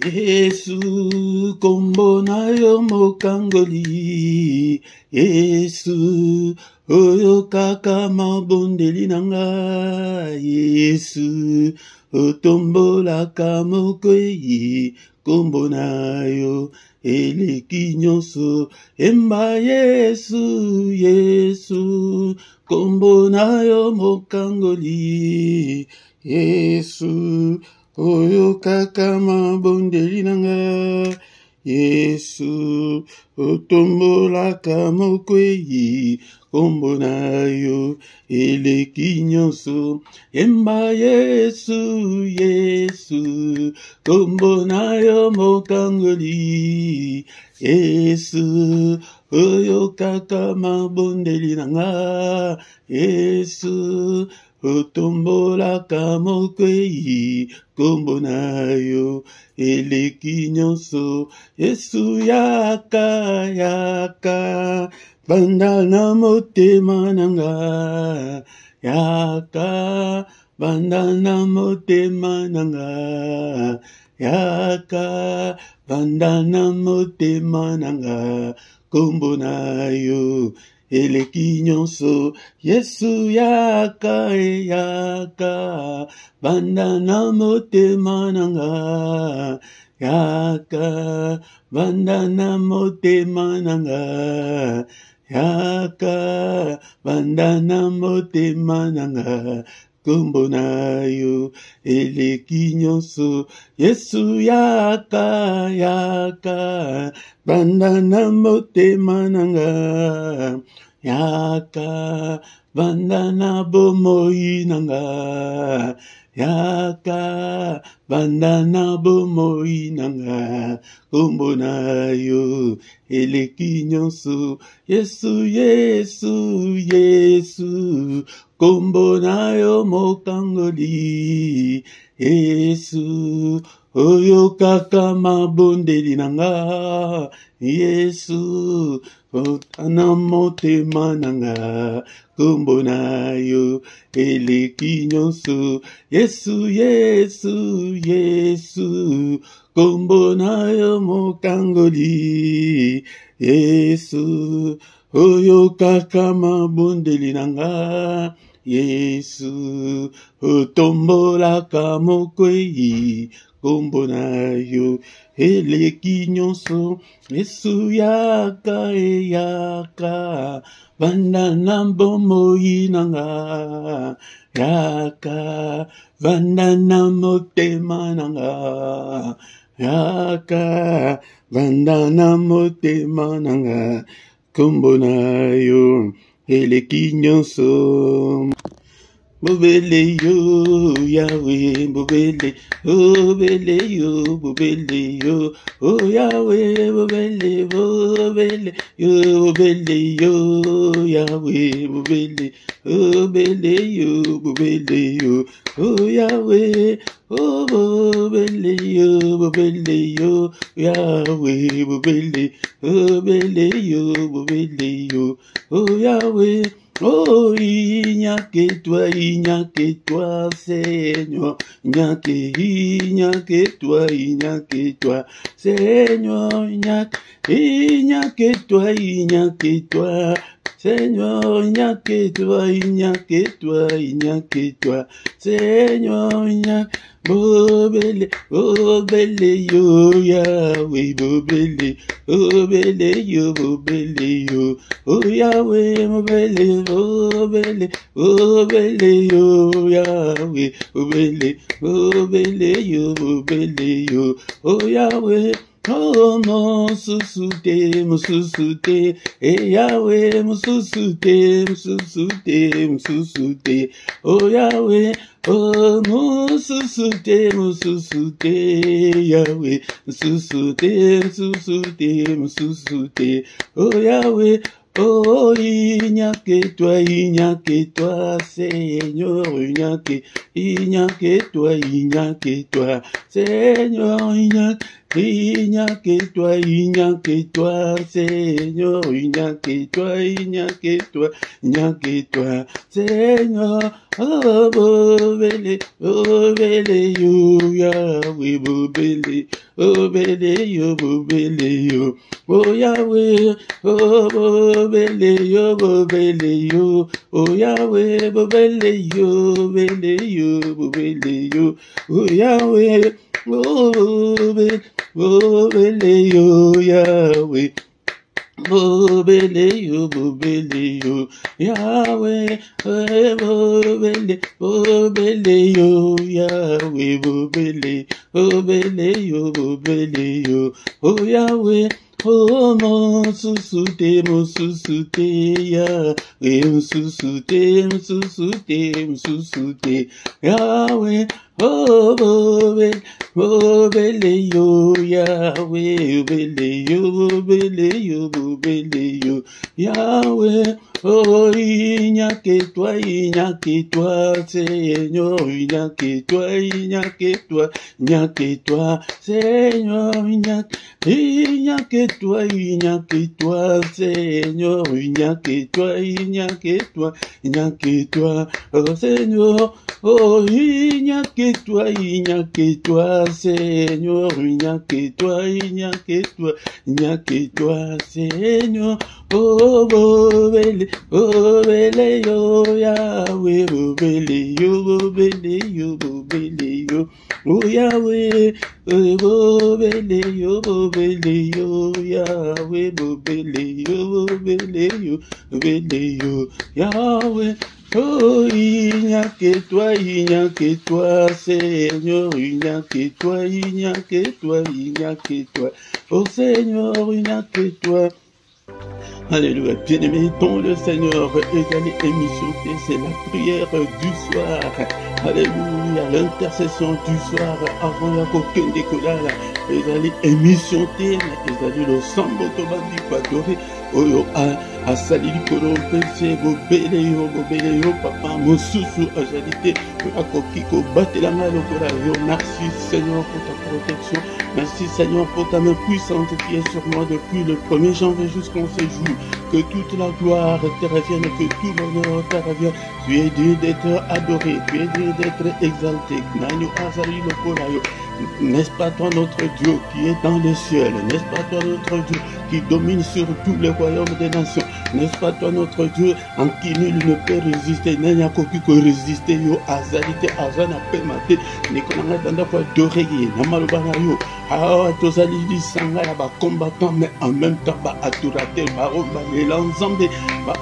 Yesu kombo na yo mokangoli, Yesu oyo kaka mabondeli nanga, Yesu otombolaka mokwei, kombo na yo eleki nyonso, emba Yesu, Yesu kombo na yo mokangoli, Yesu oyo kaka mabondeli nanga, Yesu otombolaka mokwei, kombo na yo eleki nyonso, emba Yesu, Yesu kombo na yo mokangoli, Yesu oyo kaka mabondeli nanga, Yesu otombolaka mokwei, kombo na yo eleki nyonso, Yesu yaka yaka banda na motema nanga, yaka banda na motema nanga, yaka banda na motema nanga, kombo na yo eleki nyonso, Yesu yaka yaka banda na motema nanga, yaka banda na motema nanga, yaka banda na motema nanga, kombo na yo eleki nyonso, Yesu yaka yaka banda na motema nanga, yaka banda na bomoi nanga, yaka banda na bomoi nanga, kombo na yo eleki nyonso, Yesu, Yesu, Yesu kombo na yo mokangoli, Yesu oyo kaka mabondeli nanga, Yesu otana motema nanga, kombo na yo eleki nyonso, Yesu, Yesu, Yesu kombo na yo mokangoli, Yesu oyo kaka mabondeli nanga, Yesu otombolaka mokwei, kombo na yo eleki nyonso, Yesu yaka yaka banda na bomoi nanga, yaka banda na motema nanga, yaka banda na motema nanga, kombo na yo eleki nyonso. Bobele yo, Yahweh, bobele, bobele yo, bobele yo, oh Yahweh, bobele, bobele yo, bobele yo, Yahweh, bobele, bobele yo, bobele yo, oh Yahweh, oh bobele yo, Yahweh, bobele, bobele yo, oh Yahweh. Oh, il n'y a que toi, Seigneur. Il n'y a que toi, Seigneur. Il n'y a que toi, Seigneur. Il n'y a que toi, Seigneur. Il n'y a bobele, bobele yo, Yahweh, bobele, bobele yo, oh Yahweh, bobele, bobele, bobele yo, Yahweh, bobele, bobele yo, oh Yahweh. Oh, mon susute, eh Yahweh, mon susute, oh Yahweh, oh, mon susute, Yahweh, mon susute, oh Yahweh, oh, il n'y a que toi, Seigneur, il n'y a que toi, Seigneur, il n'y a il n'y a que toi, il n'y a que toi, Seigneur, il n'y a que toi, il n'y a que toi, il n'y a que toi, Seigneur. Oh, bobele, yo, Yahweh, bobele, yo, bobele, yo, oh, Yahweh, oh, bobele, yo, oh, Yahweh, bobele, yo, bobele, yo, oh, Yahweh, bobele, yo, Yahweh. Bobele yo, Yahweh, bobele yo, Yahweh, bobele yo, oh Yahweh, oh mon sousouté, Yahweh, mon sousouté, Yahweh, oh bobele yo, Yahweh, bobele yo, Yahweh, oh il n'y a que toi, Seigneur, il n'y a que toi, Seigneur, il n'y a que toi, Seigneur, il n'y a que toi, oh Seigneur, oh il n'y a que toi, Seigneur, il n'y a que toi, Seigneur, oh bobele yo, Yahweh, bobele yo, oh Yahweh, bobele yo, Yahweh, bobele yo, Yahweh. Oh, il n'y a que toi, Seigneur, il n'y a que toi, oh Seigneur, il n'y a que toi. Alléluia, bien-aimé, dans le Seigneur, égalé émission, c'est la prière du soir. Alléluia, l'intercession du soir, avant la coquine décollage, égalé émission, égalé le sambo tobandi adoré. Oyo a sali likolo pese bobele yo papa mosusu ajalite akoki ko batelanga lokola yo. Merci Seigneur pour ta protection, merci Seigneur pour ta main puissante qui est sur moi depuis le 1er janvier jusqu'en ce jour. Que toute la gloire te revienne, que tout l'honneur te revienne. Tu es digne d'être adoré, tu es digne d'être exalté. Nanu azali lokola yo. N'est-ce pas toi notre Dieu qui est dans les cieux? N'est-ce pas toi notre Dieu qui domine sur tous les royaumes des nations? N'est-ce pas toi notre Dieu en qui nul ne peut résister? N'a qu'aucun qui résister yo azalité azana pemate nikonanga danda kwa doregi na malobana yo. Ah tozali lisanga ya ba combattants mais en même temps ba adorateur ba romba les ensemble ba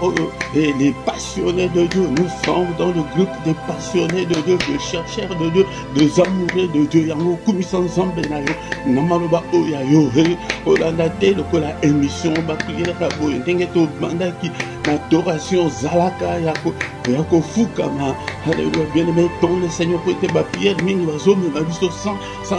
et les passionnés de Dieu. Nous sommes dans le groupe des passionnés de Dieu, des chercheurs de Dieu, des amoureux de Dieu. Yango kumisa ensemble na yo na maloba oya yo olanda te lokola émission ba prière ka boye ndenge to bandaki na adoration zalaka yako fukama. Alléluia, bien-aimé, ton le Seigneur pour te ba prière mingi bazomi ba biso sans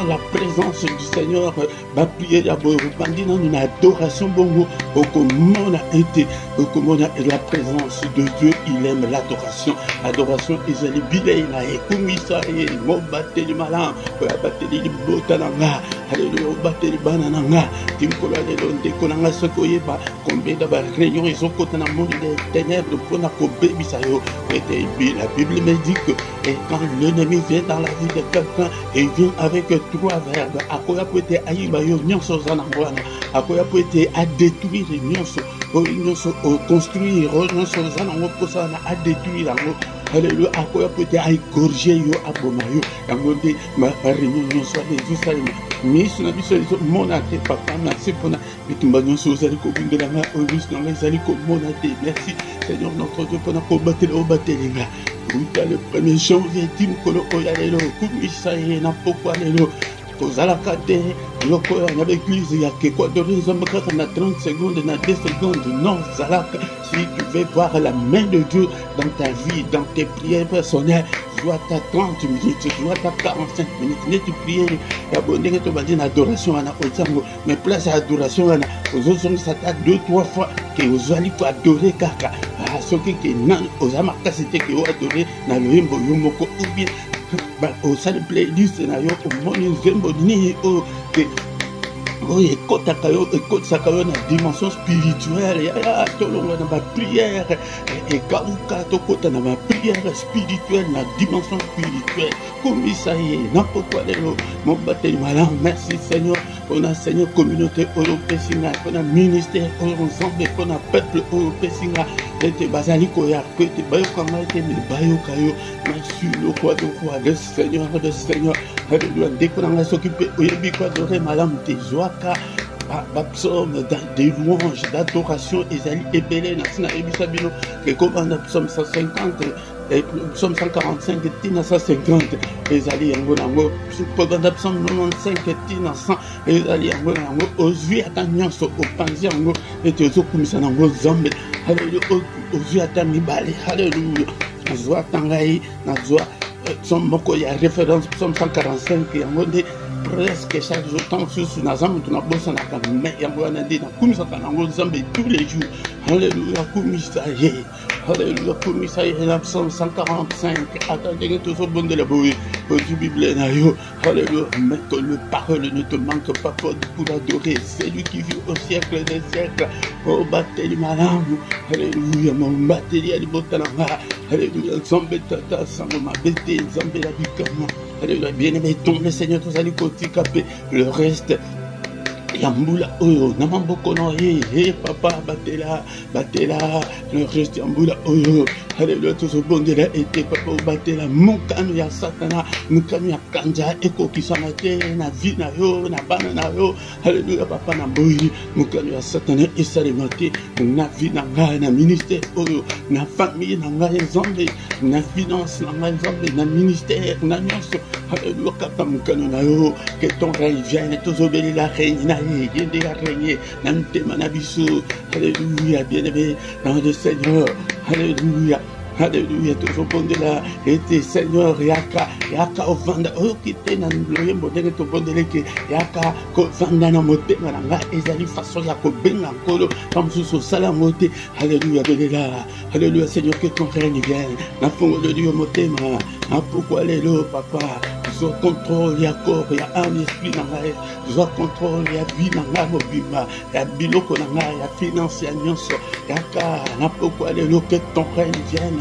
la présence du Seigneur. Ba prière ya boye bandi na une adoration bongo okomona été okomona la présence de Dieu. Il aime l'adoration. Adoration ezali bilei na ekumisa ye mo bateli malam bateli botananga. Alléluia, bateli banananga timkola de londe konanga sokoyeba combien de réunions ils ont côté dans le monde des ténèbres pour na ko bebisa yo. Et la Bible me dit que et quand l'ennemi vient dans la vie de quelqu'un et vient avec 3 verbes, akoya peut être ayiba yo nyonso zanangwana, akoya peut être à détruire nyonso construire nyonso zanango posana à détruire yango. Alléluia, akoya peut être à égorger yo aboma yo yango de ma réunion nyonso de Jérusalem. Mais sur la biso monate papa merci pour na bitumba nyonso zali ko bindela na obus na zali ko monate. Merci Seigneur notre Dieu pour na ko batela o batelinga. Le 1er janvier, Tim Kolo Oyalelo, Kumisa et Napokwa Lelo, Kozalaka de Loko, avec l'église, il y a que quoi de raison, on a 30 secondes, on a 2 secondes, non, Zalaka. Si tu veux voir la main de Dieu dans ta vie, dans tes prières personnelles, soit à 30 minutes, soit à 45 minutes, tu prières, abonner tu vas dire adoration à la mais place à adoration à la aux autres, ça t'a 2-3 fois que vous allez adorer Kaka. Ce qui est nan aux amarcasités qui ont adoré dans le hymne Yomoko ou bien au sein de playlist na yo au monde zembo ni o que Oui, écoute ça dans la dimension spirituelle. Ya tolonga na ma prière et karuka tokota na ma prière spirituelle, la dimension spirituelle. Comme ça y est, n'importe quoi mon baptême malin. Merci Seigneur. On a Seigneur communauté européenne, on a ministère ensemble, on a peuple européen. Et bazali koya, que te bayo kama te me bayo kayo. Merci le roi de roi, le Seigneur de Seigneur. Alléluia. Dès qu'on a s'occuper, oyebi quoi de malam te joaka. Psaume des louanges, d'adoration, Esaïe et Bélé, Nassina et Bissabino, que comme on a psaume 150, psaume 145, Tina 150, Esaïe Angonango, psaume 95, Tina 100, Esaïe Angonango, Ozui Atanyanso, au Panziango, et Tezokumisanango Zambe, Alléluia, Ozui Atanibali, Alléluia, Nazwa Tangaï, Nazwa, psaume Moko, il y a référence, psaume 145, et Angonde, presque chaque jour, tant que sur Nazam, tu n'as pas besoin de mais il y a un peu de Kumisa Zambe tous les jours. Alléluia, Kumisa, Alléluia, Kumisa, psaume 145. Attendez, tout ce bon de la bouée, du Bible, Alléluia, mais que le parole ne te manque pas pour adorer. C'est lui qui vit au siècle des siècles. Oh, Batéli Malam, Alléluia, mon Batéli Alibotananga, Alléluia, Zambe Tata, Sangoma Bété, Zambe la Bicama. Alléluia, bien-aimé, tombe le Seigneur, tous allez côté le reste. Yambula oyo namamboko no papa batela le reste yambula oyo alléluia tout ce bon de la été papa batela mukanu ya satana mukanu ya kanja eko kisamate na vie na yo na bana na yo alléluia papa na boyi mukanu ya satana esalemate na vie na nga na ministère oyo na famille na nga nzambe na finance na nga nzambe na ministère na nyonso alléluia papa mukanu na yo que ton règne vienne tous obéir la reine na yende ya régner nantema na biso alléluia bien-aimé dans le Seigneur alléluia. Alléluia, toujours bon de la été Seigneur, yaka au vanda, oh qui était dans le modèle de bon de l'été, yaka au vanda na moté, malanga, ezali façon yako ben encore, comme sous salamoté, alléluia, alléluia Seigneur, que ton règne vienne, n'a pas de Dieu moté, ma, pourquoi les lots, papa, je contrôle, il y a corps, il y a un esprit dans la je contrôle, il y a vie dans la mobima, il y a biloko dans la, il y a finance, il y a nyonso, yaka, n'a pourquoi les lots, que ton règne vienne.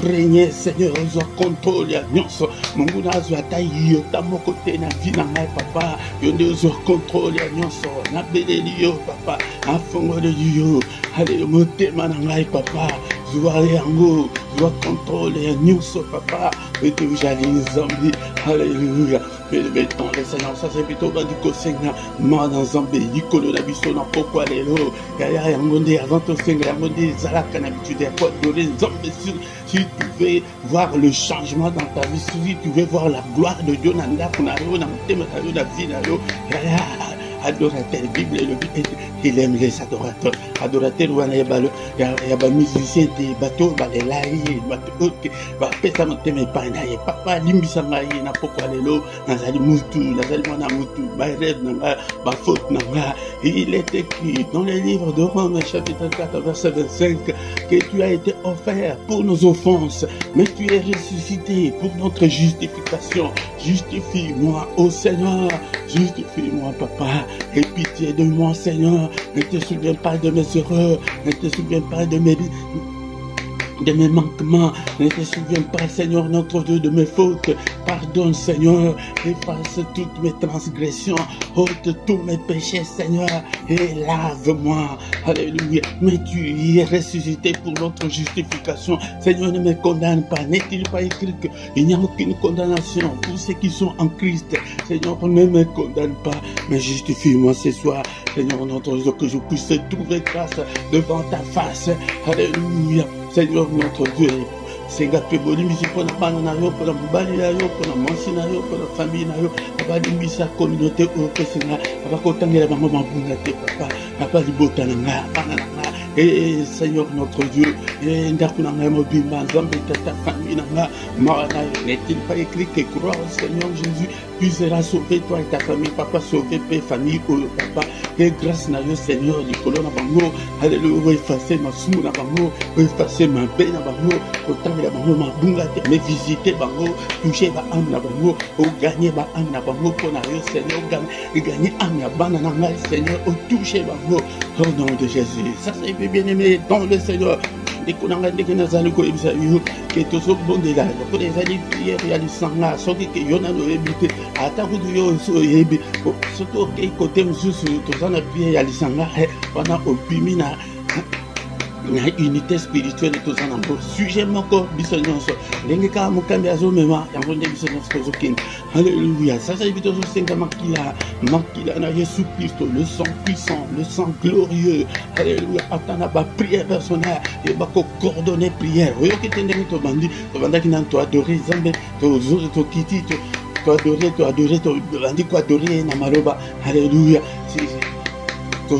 Régner Seigneur, je contrôle ya nyonso munguna azwa tayi yo tamoko te na vie na ngai papa yo nde je contrôle ya nyonso na beleli yo papa afongo de yo allez motema na ngai papa zwa yango zwa contrôle ya nyonso papa et tu jali nzambi alléluia mais le temps le Seigneur ça c'est plutôt du kosenga ma dans nzambe likolo na biso na pokwa lelo ya yango nde avant to senga yango nde zalaka na habitude ya quoi de nzambe si tu veux voir le changement dans ta vie, si tu veux voir la gloire de Dieu dans la vie, adorateur, Bible, il aime les adorateurs. Adorateur, il y a des musiciens, des bateaux, des laïcs, des bateaux, des papa, limbisanga, n'a pourquoi les lots, nazali mutu, nazali mona mutu, rêve, faute, il est écrit dans les livres de Romains, chapitre 4, verset 25, que tu as été offert pour nos offenses, mais tu es ressuscité pour notre justification. Justifie-moi, ô Seigneur, justifie-moi, papa. Aie pitié de moi, Seigneur. Ne te souviens pas de mes erreurs. Ne te souviens pas de mes manquements. Ne te souviens pas, Seigneur, notre Dieu, de mes fautes. Pardonne, Seigneur. Efface toutes mes transgressions. Ôte tous mes péchés, Seigneur. Et lave-moi. Alléluia. Mais tu y es ressuscité pour notre justification. Seigneur, ne me condamne pas. N'est-il pas écrit qu'il n'y a aucune condamnation pour ceux qui sont en Christ? Seigneur, ne me condamne pas. Mais justifie-moi ce soir. Seigneur, notre Dieu, que je puisse trouver grâce devant ta face. Alléluia. Seigneur, notre Dieu. Senga peboli misi pour la bana na yo, pour la mobali na yo, pour la mansi na yo, pour la famille na yo, abali misa communauté au pesenga, abakotangela bango mabunga te papa, abali botana nga, bana nga. Et Seigneur notre Dieu, ndako na ngai mobimba nzambe tata famille na ngai marana n'est-il pas écrit que croire au Seigneur Jésus tu seras sauvé toi et ta famille papa sauvé paix famille papa et grâce na yo Seigneur likolo na bango alléluia effacer masumu na bango effacer mabe na bango kotangela bango mabunga te mais visiter bango toucher ba âme na bango o gagner ba âme na bango pour na yo Seigneur gagner âme ya bana na ngai Seigneur o toucher bango au nom de Jésus. Ça c'est bien aimé dans le Seigneur. Que tous ceux qui là, que les alliés prières réalisant ce qui y en a le évité, à ta route de surtout côté Moussou, tous en a prié réalisant on a opimina. Une unité spirituelle et tout ça. Sujet encore bisognos. L'engeka mukambi azomema yangonde bisognos kozokin. Alléluia. Ça c'est plutôt ce makila na Jésus Christ, le sang puissant, le sang glorieux. Alléluia. Atana ba prière personnelle et ba coordonner prière. Oyo kitende to bandi, to banda kinan to adorer Zambe, to zuri to kiti to adorer to bandi ko adorer na maloba. Alléluia.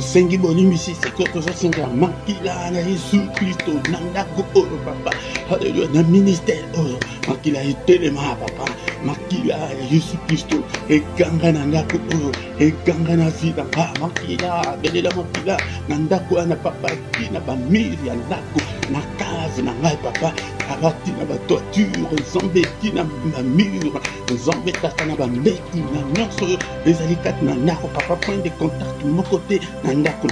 Sengi bonimi si c'est que tout ça c'est un makila na Jésus Christ nandako oro papa alléluia na ministère oro makila etelema papa makila Jésus Christ et ganga nandako oro et ganga na vida makila belela makila nandako na papa kina ba miri ya ndako na cave na ngai papa abati na ba toiture Nzambe kina ba mur Nzambe tata na ba mbeki na nyonso ezali kati na ndako papa point de contact mon côté nandako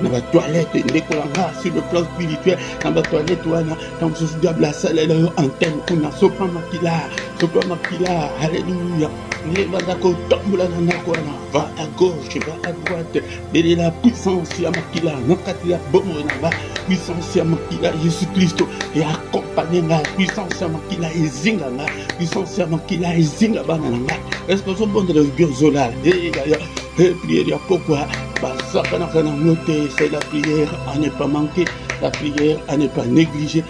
na ba toilette ndeko nga sur le plan spirituel na ba toilette wana quand je suis diable la salle antenne kuna sopra makila alléluia les bandako tambola na ndako wana va à gauche va à droite et la puissance ya makila nakati ya bomo na puissance ya makila Jésus Christ et accompagner la puissance ya makila ezinga na puissance ya makila ezinga bana na est-ce que so bon de biozola et prière pourquoi c'est la prière à ne pas manquer, la prière à ne pas négliger,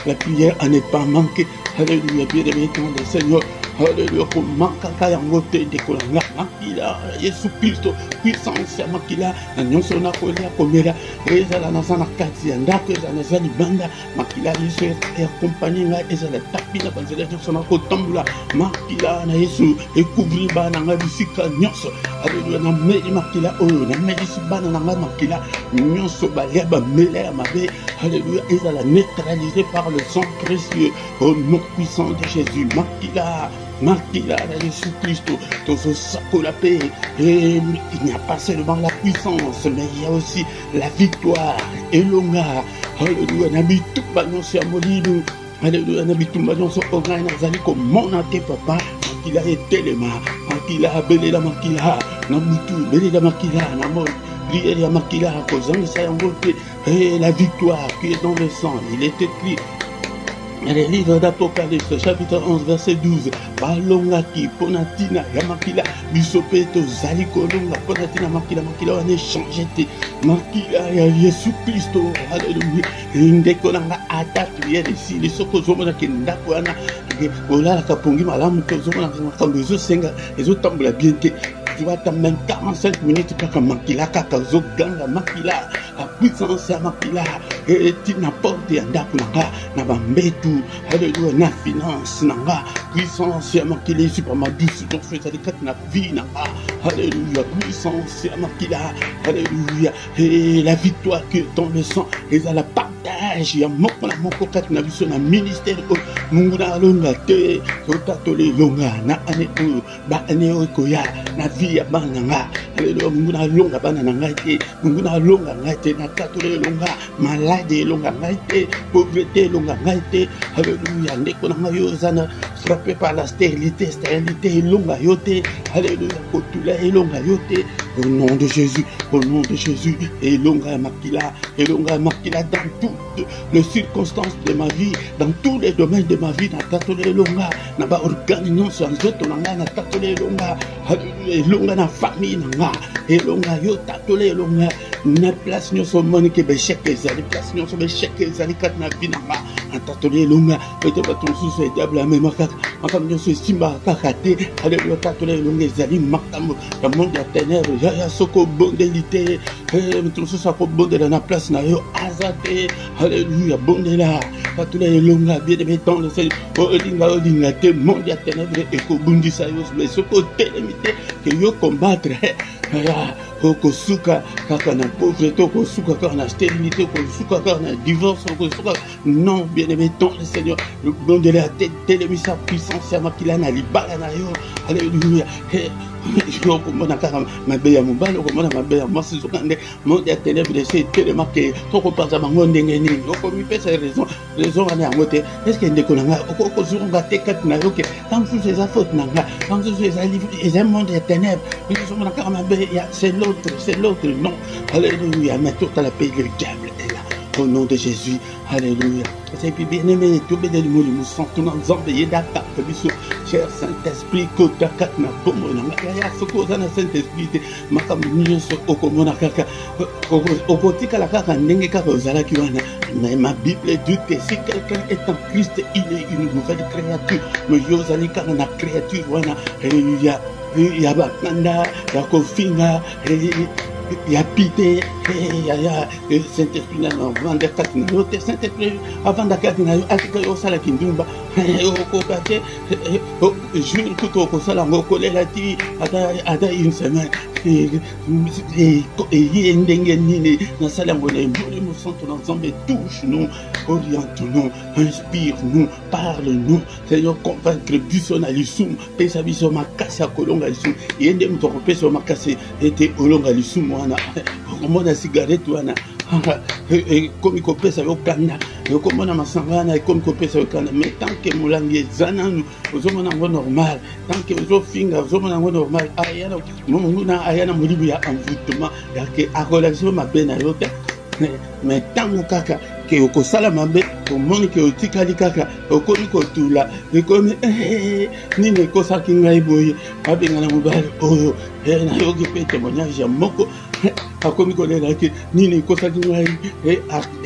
la prière à ne pas manquer. Alléluia, bien-aimé dans le Seigneur. Alléluia, pour manquer à côté de Kolanga, Makila, Jésus Christ, puissance, Makila, Nyonso na Kolia, Komera, Ezala Nazana Kati, Andako, Zanazani Banda, Makila, Jésus, et accompagné là, Ezala Tapina, Banzela, Nyonso Kotambula, Makila, Jésus, et couvrir Bananga, Visika, Nyonso, Alléluia, na Meli Makila, oh, na Meli Sibana, Makila, Nyonso, Baleba, Mele, Mabe, Alléluia, Ezala neutralisé par le sang précieux, au nom puissant de Jésus, Makila, Jésus Christ, tout ce saco la paix. Et il n'y a pas seulement la puissance, mais il y a aussi la victoire. Et l'onga, alléluia, n'habite pas non c'est à Molino, alléluia, n'habite pas non c'est au grain, n'azali comme mon ante papa, Makila est téléma, Makila, Belela Makila, Namutu, Belela Makila, Namol. Prière ya Makila, causant ça en voté, et la victoire qui est dans le sang, il est écrit. Les livres d'Apocalypse, chapitre 11, verset 12. Balongaki, Ponatina, Yamakila, Bisopeto, Zalikolonga, Ponatina, Makila, on est changé. Makila, Jésus Christ, alléluia. Ndekolanga, attaque, il y a des signes, les Sokozomona, qui n'apuana, Ola, Kapongi, Malam, Kozomona, Kambezo, Senga, les autres tambours, bien que. Tu vas t'amener 45 minutes pour Makila, Kakazo, Ganga, Makila, la puissance à Makila, et tu n'apportes un dakuna, Nabambetu, alléluia, na finance, nanga, puissance à Makila, super ma douce, donc fais les quatre na vie, nanga, alléluia, puissance à Makila, alléluia, et la victoire qui est dans le sang, et à la partage, il y a mon coquette, na vu sur un ministère, Munguna longa te, Kotatole longa, na ane o, ba ane o koya, na vie ya bananga, alléluia, Munguna longa bananga te, Munguna longa ngate, na katole longa, malade longa ngate, pauvreté longa ngate, alléluia, ndeko na ngayo zana, frappé par la stérilité longa yote, alléluia, kotula longa yote, au nom de Jésus, et longa makila dans toutes les circonstances de ma vie, dans tous les domaines de ma vie, na tatole longa, na ba organisation sur nzoto nanga, na tatole longa, alléluia, longa na famille nanga, et longa yo tatole longa, na place nyo so moni ke be cheke zali, place nyo so be cheke zali kat na vie nanga, Tatole Lunga, peut-être ton sous et diable à même kaka, encore mieux ce simba kakate, alléluia, Tatole Lunga, Zali, Makamo, le monde des ténèbres, Yaya Soko, bondelité, ton sous à bon de la place, Nayo, Azate, alléluia, bondela, Tatole Lunga, bien aimé dans le Seigneur, Olinga, te monde des ténèbres, et Kobundi Sayos, mais ce côté limité, que yo combattre, Kosuka, kaka na pauvreté, Kosuka, kaka na stérilité, Kosuka, kaka na divorce, Kosuka, non, bien aimé, dans le Seigneur, le bon de la tête, sa puissance, à Makilana, Libalana, alléluia, je comprends ma belle à mon bal, je comprends ma belle à moi, c'est ce qu'on est, mon des ténèbres, c'est tellement que, ton repas à mon dégaine, au comité, c'est raison, on est à côté, est-ce qu'il y a des collègues, au cours on va te capter, quand vous faites la faute, quand vous faites la livre, et un monde des ténèbres, c'est l'autre, non, alléluia, mais tout à la paix, le diable est là. Au nom de Jésus, alléluia. Et puis bien aimé, tout bien aimé, nous sentons dans zambé d'aka, cher Saint-Esprit, kota katna bomo na ngaya sokoza na Saint-Esprit, makamunyo so okomona kaka, okotika la kaka ndenge kaka ozala kiwana. Mais ma Bible dit que si quelqu'un est en Christ, il est une nouvelle créature. Mais yozali kaka na créature wana, alléluia. Ya bakanda, ya kofinga, ya pité, ya Saint-Esprit na avant de katna yote Saint-Esprit avant de katna atika yo sala kindumba ko kate jour tout au sala ngoko lati ada une semaine et ndenge nini na sala ngone nous sentons ensemble, touche-nous, oriente-nous, inspire-nous, parle-nous, Seigneur, convaincre du son à l'issum, pesa biso makasi à kolonga l'issum, yende mutoko pesa makasi était olonga l'issum wana, komona cigarette wana, comme kopesa yokanda, komona masangana, comme kopesa yokanda, mais tant que mulangi zana nous, ozomona ngo normal, tant que ozofinga, ozomona ngo normal, ayana, mumuna ayana mulibu ya envoûtement, ya ke akolakisi mabena yote. Mais tant kaka que au kosala mabe au monde que otikali kaka okomi kotula ekomi ni ne kosa kingai boye abenga na mobali oyo na yoki pe témoignage ya moko akomi kolela ke ni ne kosa kingai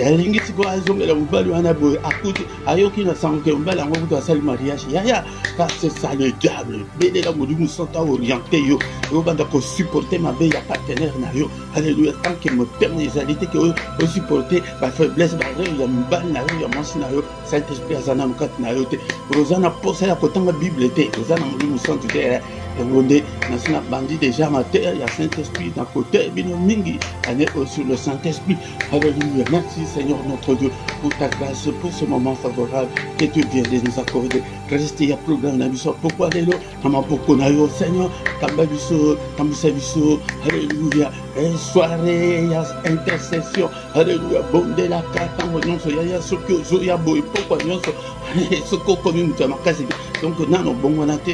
alingi tiko azongela mobali wana boye akuti ayoki na sango ke mobali ngo kuto asali mariage yaya ça c'est ça le diable bele la modimu santa orienté yo banda ko supporter mabe ya partenaire na yo alléluia tant que mo terme les réalités que au supporter ba faiblesse ba ya mbali na yo ya masi na yo Saint-Esprit azana mukati na yo te rozana posa ya kotanga Bible te rozana modimu santa te ngonde nasina bandi déjà mater ya Saint-Esprit d'un côté bino mingi ane sur le Saint-Esprit alléluia merci Seigneur notre Dieu pour ta grâce pour ce moment favorable que tu viens de nous accorder rester à programme na biso pourquoi lelo kama poko na yo Seigneur kamba biso kamisa biso alléluia soirée ya intercession alléluia bonde la kata nyonso ya soki ozoya boy pourquoi nyonso soko komi mutu makasi donc nano bongo na te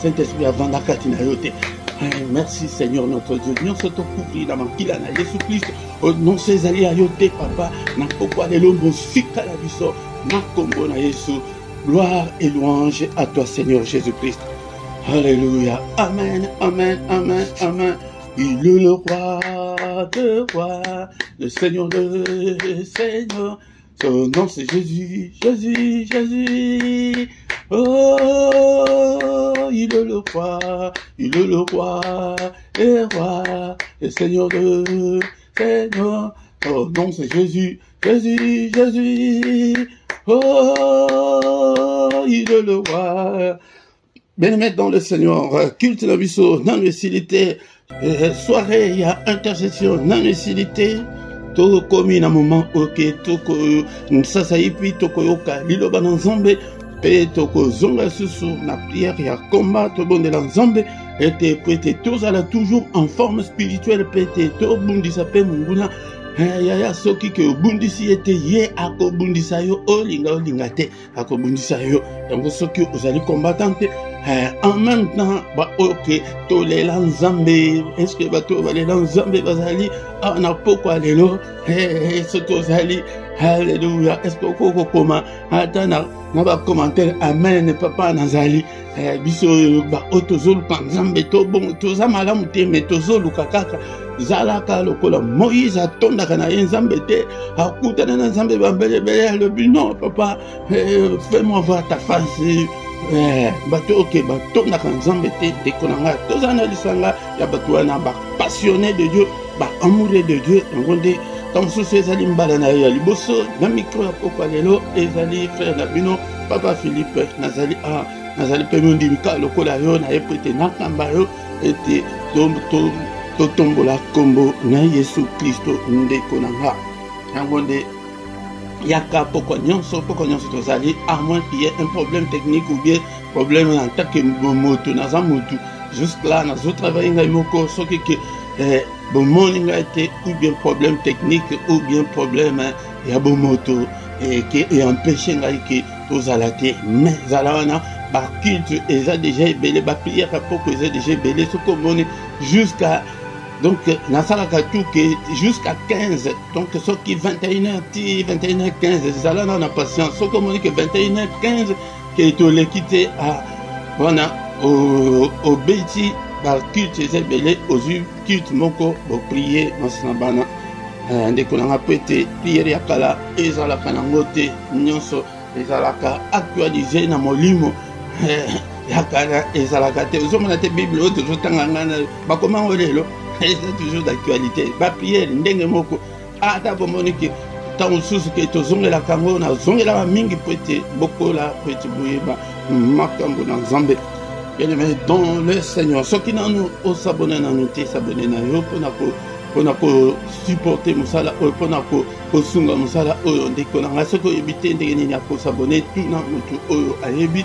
Saint-Esprit avant la kati na yo te. Merci Seigneur notre Dieu. Nous sommes couverts dans Makila na Jésus-Christ. Non ces alliés à yote papa. Na pourquoi les lombo sika la biso. Na kombo na Jésus. Gloire et louange à toi Seigneur Jésus-Christ. Alléluia. Amen, amen, amen, amen. Il est le roi de rois, le Seigneur de Seigneur. Son nom c'est Jésus, Jésus, Jésus. Oh, il est le roi et roi, le Seigneur de Seigneur. Son nom c'est Jésus, Jésus, Jésus. Oh, il est le roi. Bien-aimé dans le Seigneur, culte la biso, non lucilité, soirée, il y a intercession, non lucilité. Toko komi na moment ok toko sasa ipi toko yoka liloba na nzambe pe toko zonga susu na prière ya combat bonde la nzambe ete prêté tous à la toujours en forme spirituelle pete to bundisa pe munguna yaya soki ke bundisi ete ye akobundisa yo olinga te akobundisa yo yango soki ozali combattante en même temps ok tolela nzambe est-ce que bato balela nzambe bazali na pokwa lelo ce tozali alléluia est-ce que okokoma ata na ba commentaire amen papa nazali biso tozoluka nzambe to bon toza malamu te mais tozoluka kaka zalaka lokola Moïse atondaka na ye nzambe te akutana na nzambe bambelebele alobi non papa fais-moi voir ta face bato ok batondaka nzambe te ndeko na ngai toza na lisanga ya bato wana passionné de Dieu amoureux de Dieu yango nde ntango mosusu ezali mbala na ye ya liboso na mikro ya pokwa lelo ezali frère na bino papa Philippe nazali mpe mondimika lokola yo na ye po ete nakamba yo ete totombola kombo na Yesu Kristo ndeko na nga yango nde yaka pokwa nyonso tozali à moins qu'il y ait un problème technique ou bien problème en tant que moto naza motu jusque là nazo travailler ngai moko soki ke bomoni ngai te ou bien problème technique ou bien problème ya bomoto et empêcher ngai ke tozala te mais zala wana baculte eza déjà ebele baprière poko eza déjà ebele soki omoni jusqu'à donc nasalaka tout que jusqu'à 15 donc ce qui 21h15 zala na patience ce qu'on dit que 21h15 que to l'équité à voilà au beti ba culte ezebele ozu culte moko bo prier masnabana ndeko na ngapete prière ya kala ezala kana ngote nyonso ezalaka actualiser na molimo yakala ezalaka te ozomona te bible oyo tozotanga ngana bakoma ngolelo c'est toujours d'actualité prière ndenge moko ata bomoni ke ntango mosusu ke tozongelaka yango nazongelaka mingi po ete bokola po ete boyeba makambo na nzambe bien-aimé dans le Seigneur soki nanu osabone nanu te sabone na yo mpona kosupporte mosala oyo mpona kosunga mosala oyo ndeko na ngai soki oyebi te ndenge nini akosabone tuna motu oyo ayebi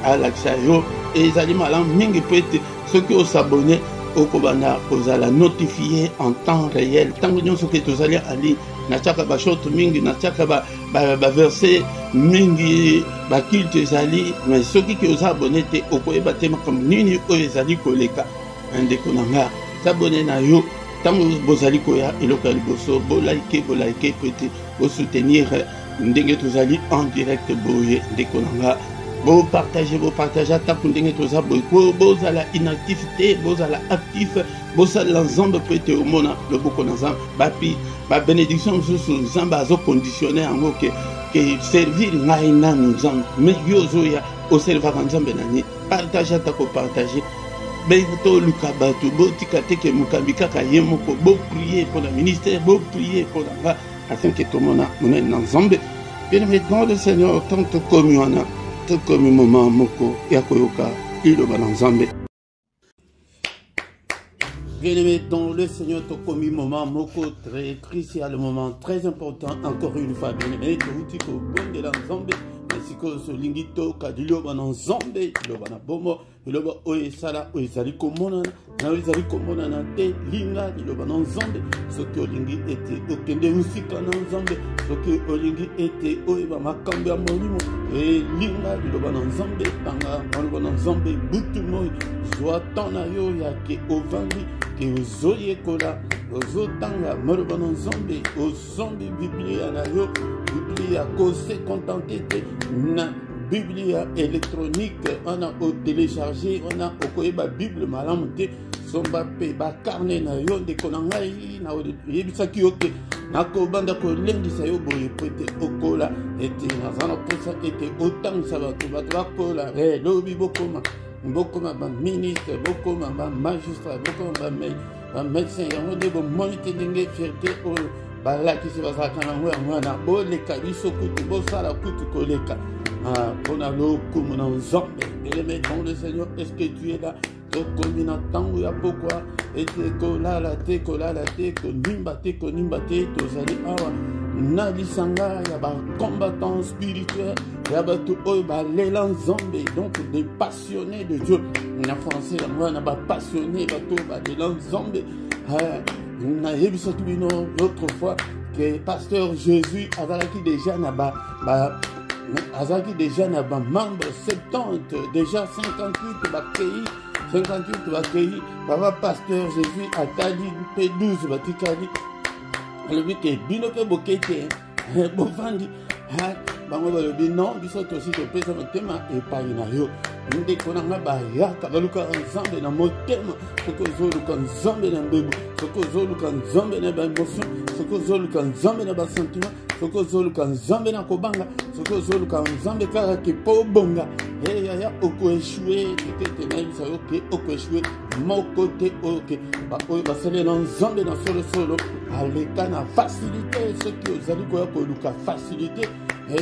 alakisa yo ezali malamu mingi po ete soki osabone okobana kozala notifié en temps réel ntango nyonso ke tozali ali natiaka bashort mingi natiaka baverset mingi baculte ezali mais soki ke oza abone te okoyeba te makambo nini oyo ezali koleka ndeko na nga sabone na yo ntango bozali koya eloko ya liboso bolaike po ete bosoutenir ndenge tozali en direct boye ndeko na nga Bo partager atako ndenge toza boye bozala inactif te bozala actif bozala nzambe po ete omona loboko na nzambe bapi babénédiction mosusu nzambe azoconditionne yango ke servir ngai nanu nzambe mais yo ozoya oservaka nzambe na nini partage atako partage toluka bato botika te ke mokambi kaka ye moko boprier mpo na ministère boprier mpo na nga afin ke tomona monene na nzambe bien maintenant le Seigneur tant tokomi wana comme moment moko ya koyoka iloba na nzambe. Bien-aimé dans le Seigneur, tokomi moment moko très crucial, moment très important encore une fois bien-aimé touti ko bonde la nzambe siko solingi to kadiloba na nzambe iloba na bomo iloba oyo sala oyo ezali komona na ezali komona na te linga iloba na nzambe soki olingi ete okende musika na nzambe soki olingi ete oyeba makambo ya molimo linga iloba na nzambe tanga maloba na nzambe butu moi zwa tan na yo yake ovandi ke ozoyekola ozotanga maloba na nzambe ozombi biblia na yo biblia kose kontante te na biblia électronique on a au télécharger on a okoyeba bible malamu te somba pe bakarne na yo ndeko na ngai na yebisaki yo ke nakobanda kolendisa yo boye po ete okola ete naza na posa ete otangisa bato bakola lobi bokoma baministre bokoma bamagistrat bokoma bamédecin yango nde bomoni te ndenge fierté oyo balakisi bazalaka nango yango wana boleka biso kutu bosala kutu koleka mpona lokumu na nzambe bien-aimé dans le Seigneur est-ce que tu es là tokomi na ntango ya pokwa ete kolala te konimba te tozali awa na lisanga ya bacombattant spirituel ya bato oyo balela nzambe donc des passionnés de Dieu na français yango wana bapassionné bato balela nzambe nayebisaki bino l'autre fois que pasteur Jésus azalaki déjà na azaki déjà na ba membre 70 déjà 58 bakei 58 bakei baba pasteur Jésus atali P12 batikali alobi ke bino pe bokete bovandi bango balobi non biso tosi topesa motema epai na yo ndeko na nga bayaka baluka nzambe na motema soki ozoluka nzambe na mbebu soki ozoluka nzambe na baemotion soki ozoluka nzambe na basentiment soki ozoluka nzambe na kobanga soki ozoluka nzambe kaka ke mpo obonga yaya okoeshue tekete nayebisa yo ke okoeshue moko te oke baoyo basali na nzambe na solosolo aleka na facilité soki ozali koya koluka facilité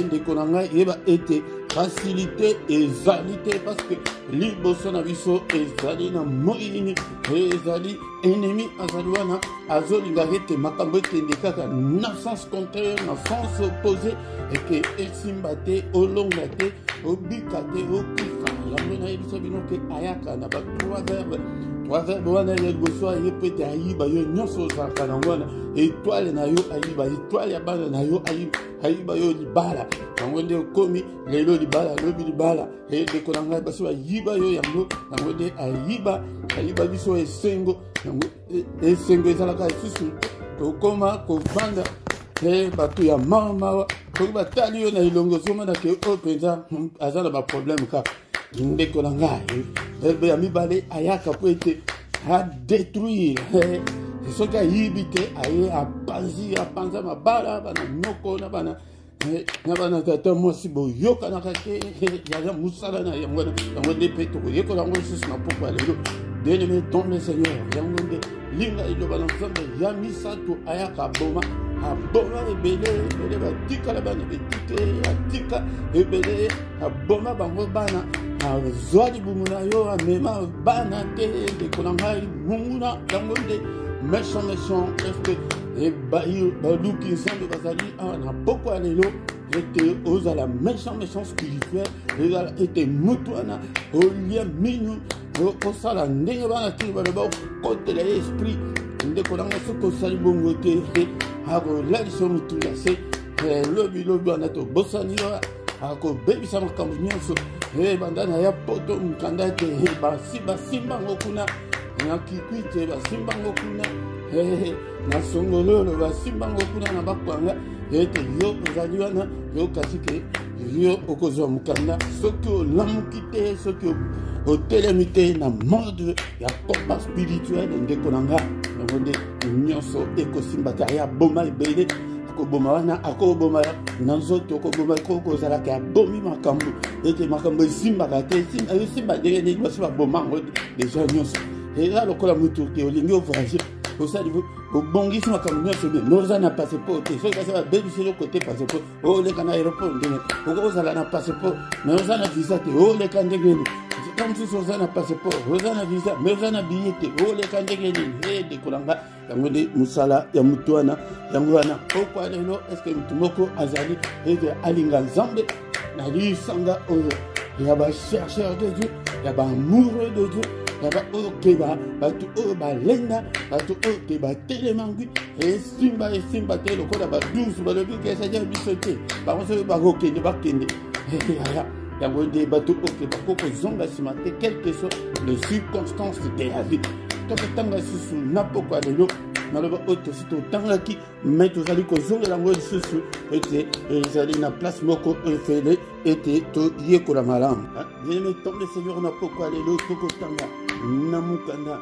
ndeko na ngai yeba ete facilité ezali te parce que liboso na biso ezali na moyini ezali ennemi azali wana azolinga ete makambo ekende kaka na sens contraire na sens opposé eke esimba te olonga te obika te okufa yango nayebisa bino ke ayaka na ba 3 verbes wana ya liboso aye po ete ayiba yo nyonso ozalaka na wana etoile na yo ayiba etoile ya bana na yo ayiba yo libala yango nde okomi lelo libala lobi libala ndeko na ngai basi bayiba yo yango nde ayiba biso esengo yango esengo ezalaka lisusu tokoma kovanda bato ya mawa soki batali yo na elongo ozomona ke oyo mpenza aza na baproblème kaka ndeko na ngai verbe ya mibale ayaka po ete adétruire soki ayibi te aye apanza mabala bana nyoko na bana tata mwasi boyokanaka te yaza mosala na yango nde mpe tokoyekola yango lisusu na poko ya lelo bien-aimé dans le Seigneur yango nde linga liloba na nzambe ya misato ayaka aboma ebele batikala bana betike atika ebele aboma bango bana azwa libumu na yo amema bana te ndeko na ngai munguna yango nde méchant est-ce que baluki nzambe bazali awa na poko ya lelo ete ozala méchant spirituel ezala ete mutu wana olia minu osala ndenge bana te baloba okotela ye esprit ndeko na ngai soki osali bongo te akolalisa mutu ya se lobi wana tobosani yo akobebisa makambo nyonso banda na ya poto mokanda te basimbango kuna na kikwite basimbango kuna na songololo basimbango kuna na bakwanga ete yo ozali wana yo kasi ke yo okozwa mokanda soki olamuki te soki otelemi te na mode ya combat spirituel ndeko na nga yango nde nyonso ekosimba te aya boma ebele akoboma wana akoboma na nzoto okoboma kozalaka abomi makambo ete makambo esimbaka te esimba ndenge nini basi baboma yango deja nyonso eza lokola mutu te olingi ovoyage osali obongisi makambo nyonso bien noza na passeport te soki kasi babebiseli kote passeport oleka na aéroport ndenge okozala na passeport mais oza na visa te oleka ndenge nini comme si oza na passeport oza na visa mais oza na billet te oleka ndenge nini dekolanga yango nde mosala ya mutu wana yango wana pokwa lelo estce mutu moko azali ete alinga nzambe na lisanga oyo ya bachercheur de Dieu ya baamoureux de Dieu yaba oyo ke bato oyo balenda bato oyo ke batelemangwi esimba te lokola badusu balobi kesadia biso te bango soki bakokende bakende yango nde bato oyo ke bakokozonga nsima te quelque soit les circonstances de la vie tokotanga lisusu na poko ya lelo naloba oyo tosi totangaki mai tozali kozongela yango lisusu ete ezali na place moko efele ete toyekola malamu bien tombe seigneur na poko ya lelo tokotanga na mukanda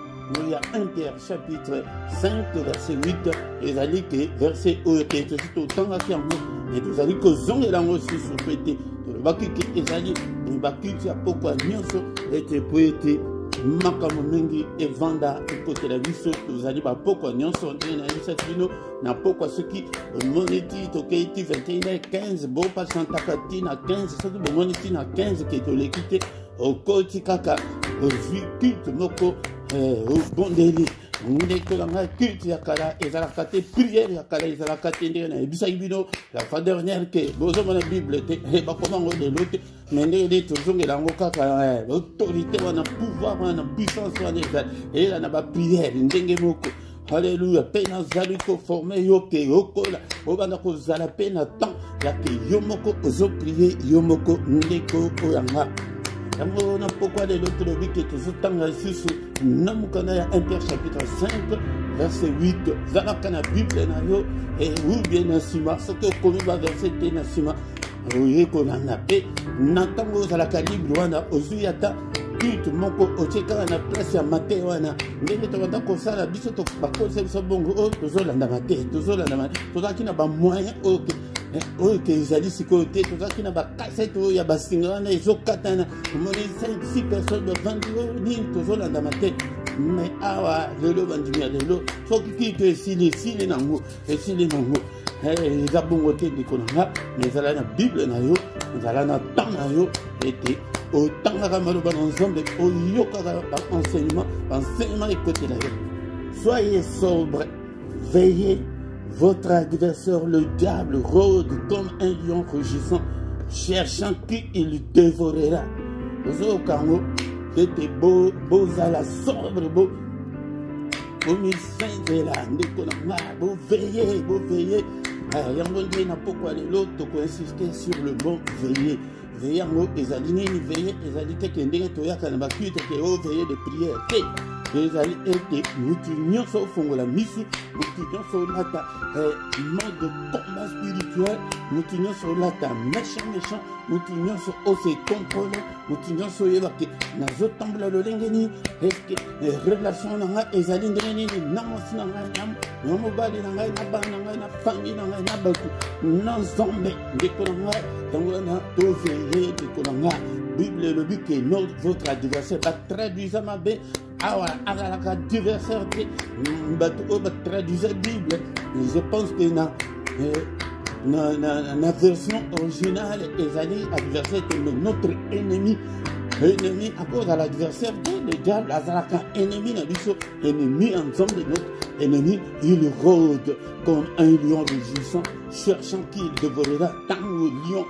ya 1 Pierre chapitre 5 verset 8 ezali ke verset oyo ke tosi totangaki yango e tozali kozongela yango lisusu po ete tolobaki ke ezali bakiti ya poko ya nyonso ete po ete makambo mingi evanda ekotela biso tozali bapokwa nyonso ndenge nayebisaki bino na pokwa soki bomoni ti tokei ti 21h15 bopasantaka ti na 15 soki bomoni ti na 15 ke toleki te okoti kaka ozwi culte moko obondeli ndeko na ngai culte ya kala ezalaka te priere ya kala ezalaka te ndenge nayebisaki bino la fois dernière ke bozomona bible te bakoma ngo lelo te mais ndenge nde tozongela yango kaka autorité wana pouvoir wana puissance wana ezala na bapriere ndenge moko Alléluia. Pe nazali ko former yo ke okola obanda ko zala pe na temps yake yomoko ozo prier yomoko ndeko oyanga. Yango na pourquoi les autres lobi que tous tanga susu na mukana ya 1 Pierre chapitre 5 verset 8 zalaka na Bible na yo et ou bien na sima ce que komi ba verset te na sima oye ko na pe na tango zalaka libre wana ozuyata tout moko ocheka na place ya mate wana ndenge to bata ko sala biso to ba conseil so bongo o tozolanda mate tozolanda tozaki na ba moyen oyo ke ezali sikoyo te tozalaki na bakasete oyo ya basinga wana ezokatana omoni 5-6 personnes bavandi oyo nini tozolandama te mais awa lelo bandimi ya lelo soki kito esili nango eza bongo te ndeko na nga mais ezala na bible na yo ezala na temps na yo ete otangaka maloba na nzambe oyokaka baenseignement ekotela yo. Soyez sobre, veillez. Votre adversaire, le diable, rôde comme un lion rugissant, cherchant qui il dévorera. Vous au Congo, c'était beau, à la sobre, beau. Vous veillez, vous veillez. Yangonde n'a pourquoi l'autre insister sur le bon veiller. Veillez en haut, les alignés, veillez, les alignés qui ont toyaka na bakute qui ont veillé de prière. Les alliés nous tenions au fond de la mission, nous tenions sur la mode de combat spirituel, nous tenions sur la méchant, nous tenions sur aussi contrôle, nous tenions sur les nazo tambla le lengeni, est-ce que relation n'a les alliés de n'amos n'a mobile n'a famille n'a batu, n'a zombie, des colons, n'a tout veillé, des colons. Bible le but que votre adversaire va traduire ma bé. Awa agalaka adversaire bato traduire Bible. Je pense que na version originale ezali adversaire que notre ennemi à cause de l'adversaire le diable azalaka ennemi na biso ennemi ensemble de notre ennemi il rôde comme un lion rugissant cherchant qui il dévorera tant le lion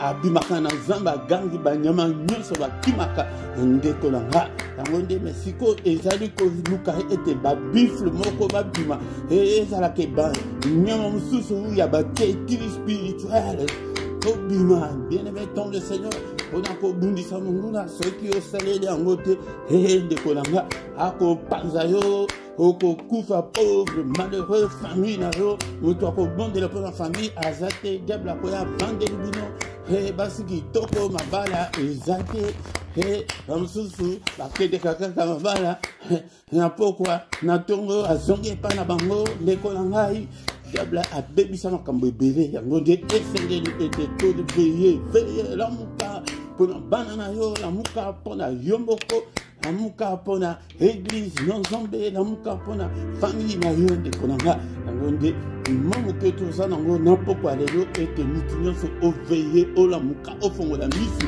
abimaka na zamba gangi banyama nyonso bakimaka ndeko na nga yango nde mesiko ezali koluka ete babifle moko babima ezalaka nyama mosusu ya baketili spirituel obima bien-aimé ton le Seigneur on a kobundisa monguna soki osaleli yango te ndeko na nga akopanza yo okufa pauvre malheureux famille na yo moto akobondela mpo na famille aza te diable akoya vandeli bino basi kitoko mabala eza te bamosusu bakendeka kaka mabala na pokwa na ntongo azongi epai na bango ndeko na ngai diable abebisa makambo ebele yango nde esengeli ete toliveye lamuka mpona bana na yo lamuka mpona yo moko lamuka mpona église nzambe lamuka mpona famille na yo ndeko na nga yango nde momoke toza nango na pokwa lelo ete mutu nyonso oveye olamuka ofongola misu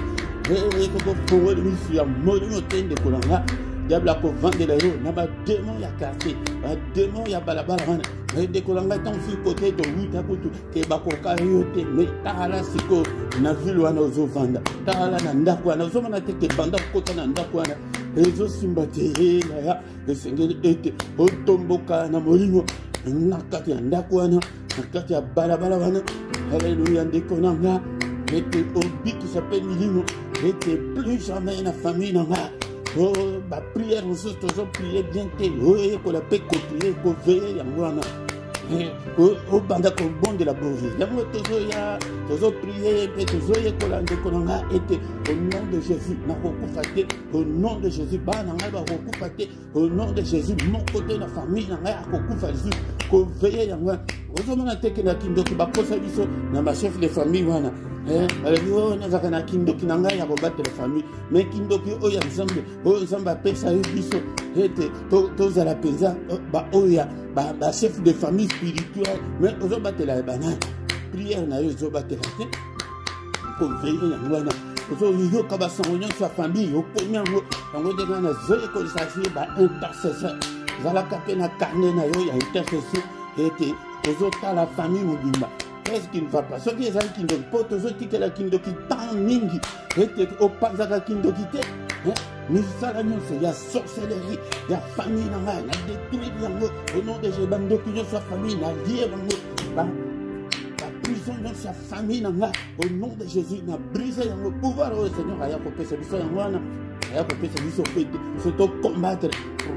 tokofongola misu ya molimo te ndeko na nga diable akovandela yo na bademon ya quartier bademon ya balabala wana ndeko na nga ntango si kote towuta kutu ke bakoka yo te me tala siko na ville wana ozovanda tala na ndako wana ozomona te ke banda kokota na ndako wana ezosimba te naya esengeli ete otomboka na molimo na kati ya ndako wana na kati ya balabala wana haleluya ndeko na nga ete obikisa mpe milimo ete plus jamais na famille na nga ba prière mosusu tozoprier bien te oyekola mpe koprier koveye yango wana obanda kobondela boye yango tozoprier mpe tozoyekola ndeko na nga ete au nom de Jésus nakokufa te au nom de Jésus bana na ngai bakokufa te au nom de Jésus moko te na famille na ngai akokufa lisusu koveye yango wana ozomona teke na kindoki bakosa biso na bachef de famille wana nazaka na kindoki na ngai ya kobatela famille mais kindoki oyo ya nzambe apesa yo biso ete tozala mpenza baoya bachef de famille spirituelle mais ozobatela banani prière na yo ezobatela te koveye yango wana ozoyoka basango nyonso ya famille okomi yango yango ndenge wana zoyekolisa ye baintercesseur ezalaka mpe na carnet na yo ya intercession ete ozotala famille mobimba. Qu'est-ce qui ne va pas? Ce qui est un kindoki, pour tous ceux qui ont kindoki tant mingi, et au pas à kindoki, nous allons il y a sorcellerie, il y a famille, il y a détruit au nom de Jésus, il y a famille, il y a lié, prison dans sa famille, au nom de Jésus, n'a brisé le pouvoir, oh Seigneur, à Yakopé, c'est ça, c'est ton combattre.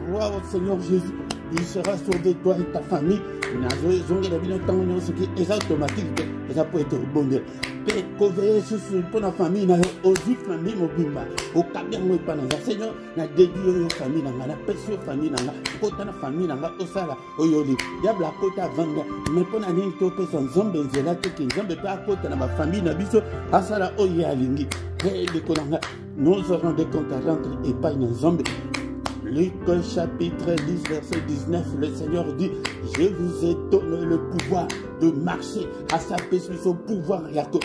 Roi, oh Seigneur Jésus, il sera sauvé, toi et ta famille. Il a ce qui est automatique, et ça peut être bon. Couvrir pour la famille, aux famille, au cabin, Seigneur, n'a dédié aux familles, n'a péché aux familles, n'a la famille, au sala, au yoli. Diable à côté à vendre, mais pour la ligne, tu peux son zombie, zéla, qui zombie pas à côté de ma famille, n'a biso, à sala, au yalingi. Nous aurons des comptes à rendre et pas une zombie. Luc chapitre 10 verset 19, le Seigneur dit, je vous ai donné le pouvoir de marcher à sa paix, son pouvoir, yako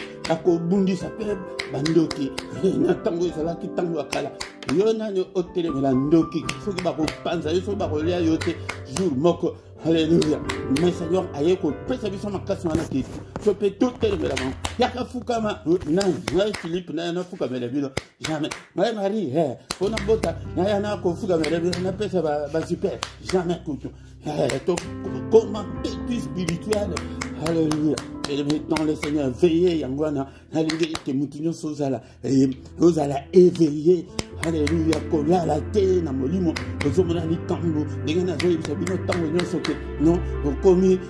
bundi sa peb, bandoki, natango ezala ki tango akala, yona nyo otele melandoki, soki bako panza, soki bako lea yote, jour moko, alléluia. Mais Seigneur, aye ko pesa biso makasi wana ki, so pe tout tele melango, yaka fukama, nan, Philippe, na fukama melango, jamais, Marie, on a bota, na ko fukama melango, na pesa ba super, jamais couteau. Comment petit spirituel, alléluia. Et dans le Seigneur, veillez, Yangwana, alléluia, que Moutinho Sozala, Osala éveillé, alléluia, Kola la terre, Namolimo, Ozomona ni Tango, Negana Zoé, Sabino Tango, non, au commis,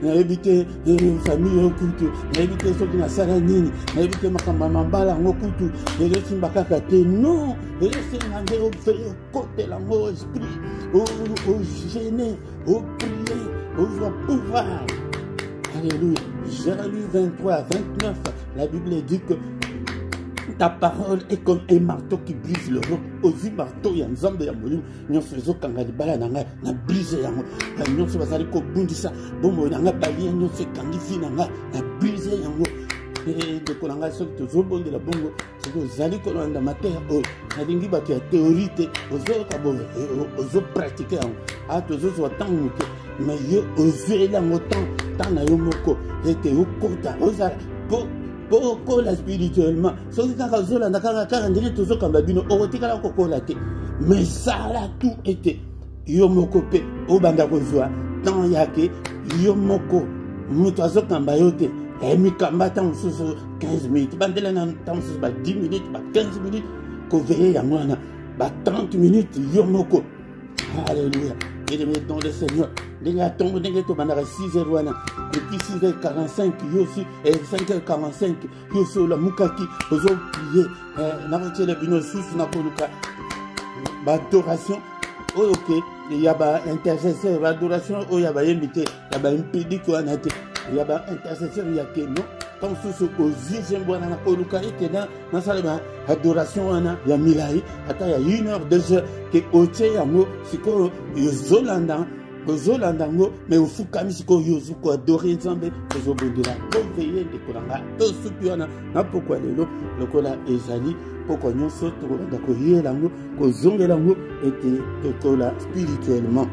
éviter famille au couteau, éviter ceux qui n'a salanini, éviter Makamambala au couteau, et le Simbakakate, non, et le Seigneur, au côté, l'amour, esprit, au gêner, au prier, au pouvoir. Alléluia. Jérémie 23, 29, la Bible dit que ta parole est comme un marteau qui brise le roc. Aussi marteau, il y a un zambe, il y a un moulin. Nous faisons quand on a des balles, on a brisé. Nous faisons qu'on bondit ça. Bon, on a balisé, nous faisons quand on a brisé. Et de Kolanga, ceux qui ont bon de la bongo, c'est que vous allez dans la matière, ça dit que la théorie, aux autres pratiquer, à tous les autres, mais aux yeux, là, autant, tant à Yomoko, et au côté, aux arts, pour la spirituellement, ceux qui ont besoin de la carrière, tous autres, mais ça a tout été. Yomoko, au Bandakozwa, tant yake, Yomoko, Moutazo Kambayote. Et Mikamba, tant 15 minutes, tant 10 minutes, 15 minutes, qu'on veille à moi, 30 minutes, Yomoko. Alléluia. Et les mettons le Seigneur. Les attendons, les mettons, 6h, depuis 6h45, Yosu, et 5h45, Yosu, la Mukaki, aux autres prier, n'avons-nous les binos sous, Nakoluka, adoration, ok, il y a un intercesseur, adoration, il y a un invité, il y a un pédic, il y a un intercesseur, il y a que non. Comme sous aux yeux, j'aime voir dans la Koluka, et que dans la salle d'adoration, il y a Milaï, attends, il y a 1 heure, 2 heures, que au Tché, c'est quoi, Zolandan, mais au Fukami, c'est quoi, Yozuko, adoré Zambé, aux Obondela, pour veiller de Kolanga, tout ce qui en a, pourquoi le Kola Ezali, pourquoi nous sommes d'accord, l'ango, qu'aux ongles l'ango était le Kola spirituellement.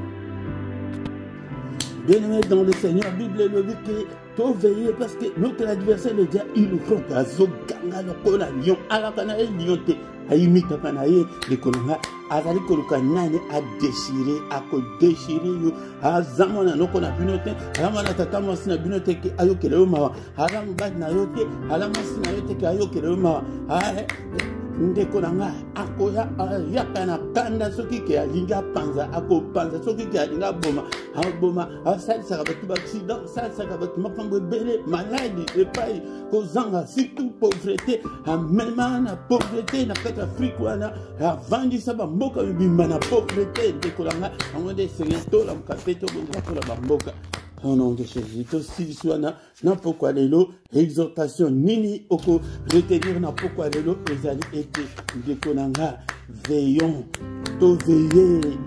Bien-aimé dans le Seigneur, la Bible le dit que tu veilles parce que notre adversaire le dit il faut que Zoganga le Kola Lion, Alakana Lion, Aimita Kanaye, le Kolanga, Azali Kolukanane a déchiré, a déchiré, a Zamana no Kona Binote, Alamana Tatama Sina Binote qui a yoke le Oma, Alam Bad Nayote, Alamasina Yote qui a yoke le Oma, Ndekonanga akoya yakana kanda soki ke alinga panza ako panza soki ke alinga boma asali saka batu accident sali saka batu makambo bele maladie epai kozanga surtout pauvreté amema na pauvreté na kati Afrique wana avandisa bamboka bimba na pauvreté ndekonanga amode sengeto la mkapeto bonga la bamboka. Au nom de Jésus, aussi soit n'a pourquoi l'élo, exhortation, nini, oko, retenir n'a pourquoi l'élo, les alliés étaient des konanga, veillons, to veiller,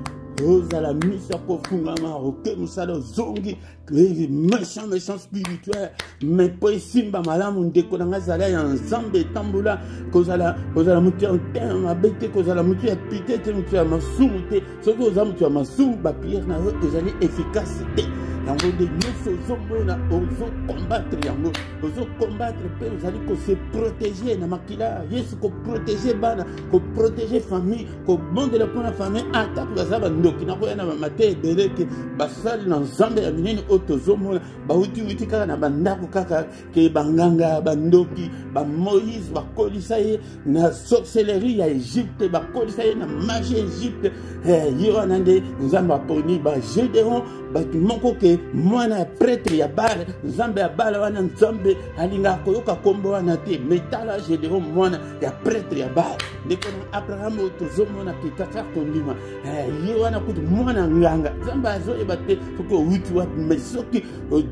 aux à la mise à profondément, ok, moussalo, zongi, les méchants spirituels, mais pas ici, malam, on dékonanga, zala, en zambe, tamboula, cause à la mouture, en terme, à bête, cause à la mouture, à pité, tu as ma soumouté, ce que vous avez, tu as ma soum, pierre, n'a eux, les alliés efficacité. yango de nyonso ozomona combattre yango combattre pe ozali ko se protéger na makila Yesu ko protéger bana ko protéger famille ko bondela mpona famille ata baza bandoki na koya na bamate ebele ke basali na nzambe ya minene oyo tozomona bauti kaka na bandako kaka ke banganga bandoki bamoïse bakolisa ye na sorcellerie ya Egypte bakolisa ye na magie ya Egypte ye wana nde nzambe aponi bagédéon bato moko ke mwana ya prêtre ya bale nzambe ya bale wana nzambe alingaka koyoka kombo wana te metala gédéon mwana ya prêtre ya bale ndeko na abraham oyo tozomona kitaka kondima ye wana kutu mwana nganga nzambe azoyeba te soki owuti wapi mais soki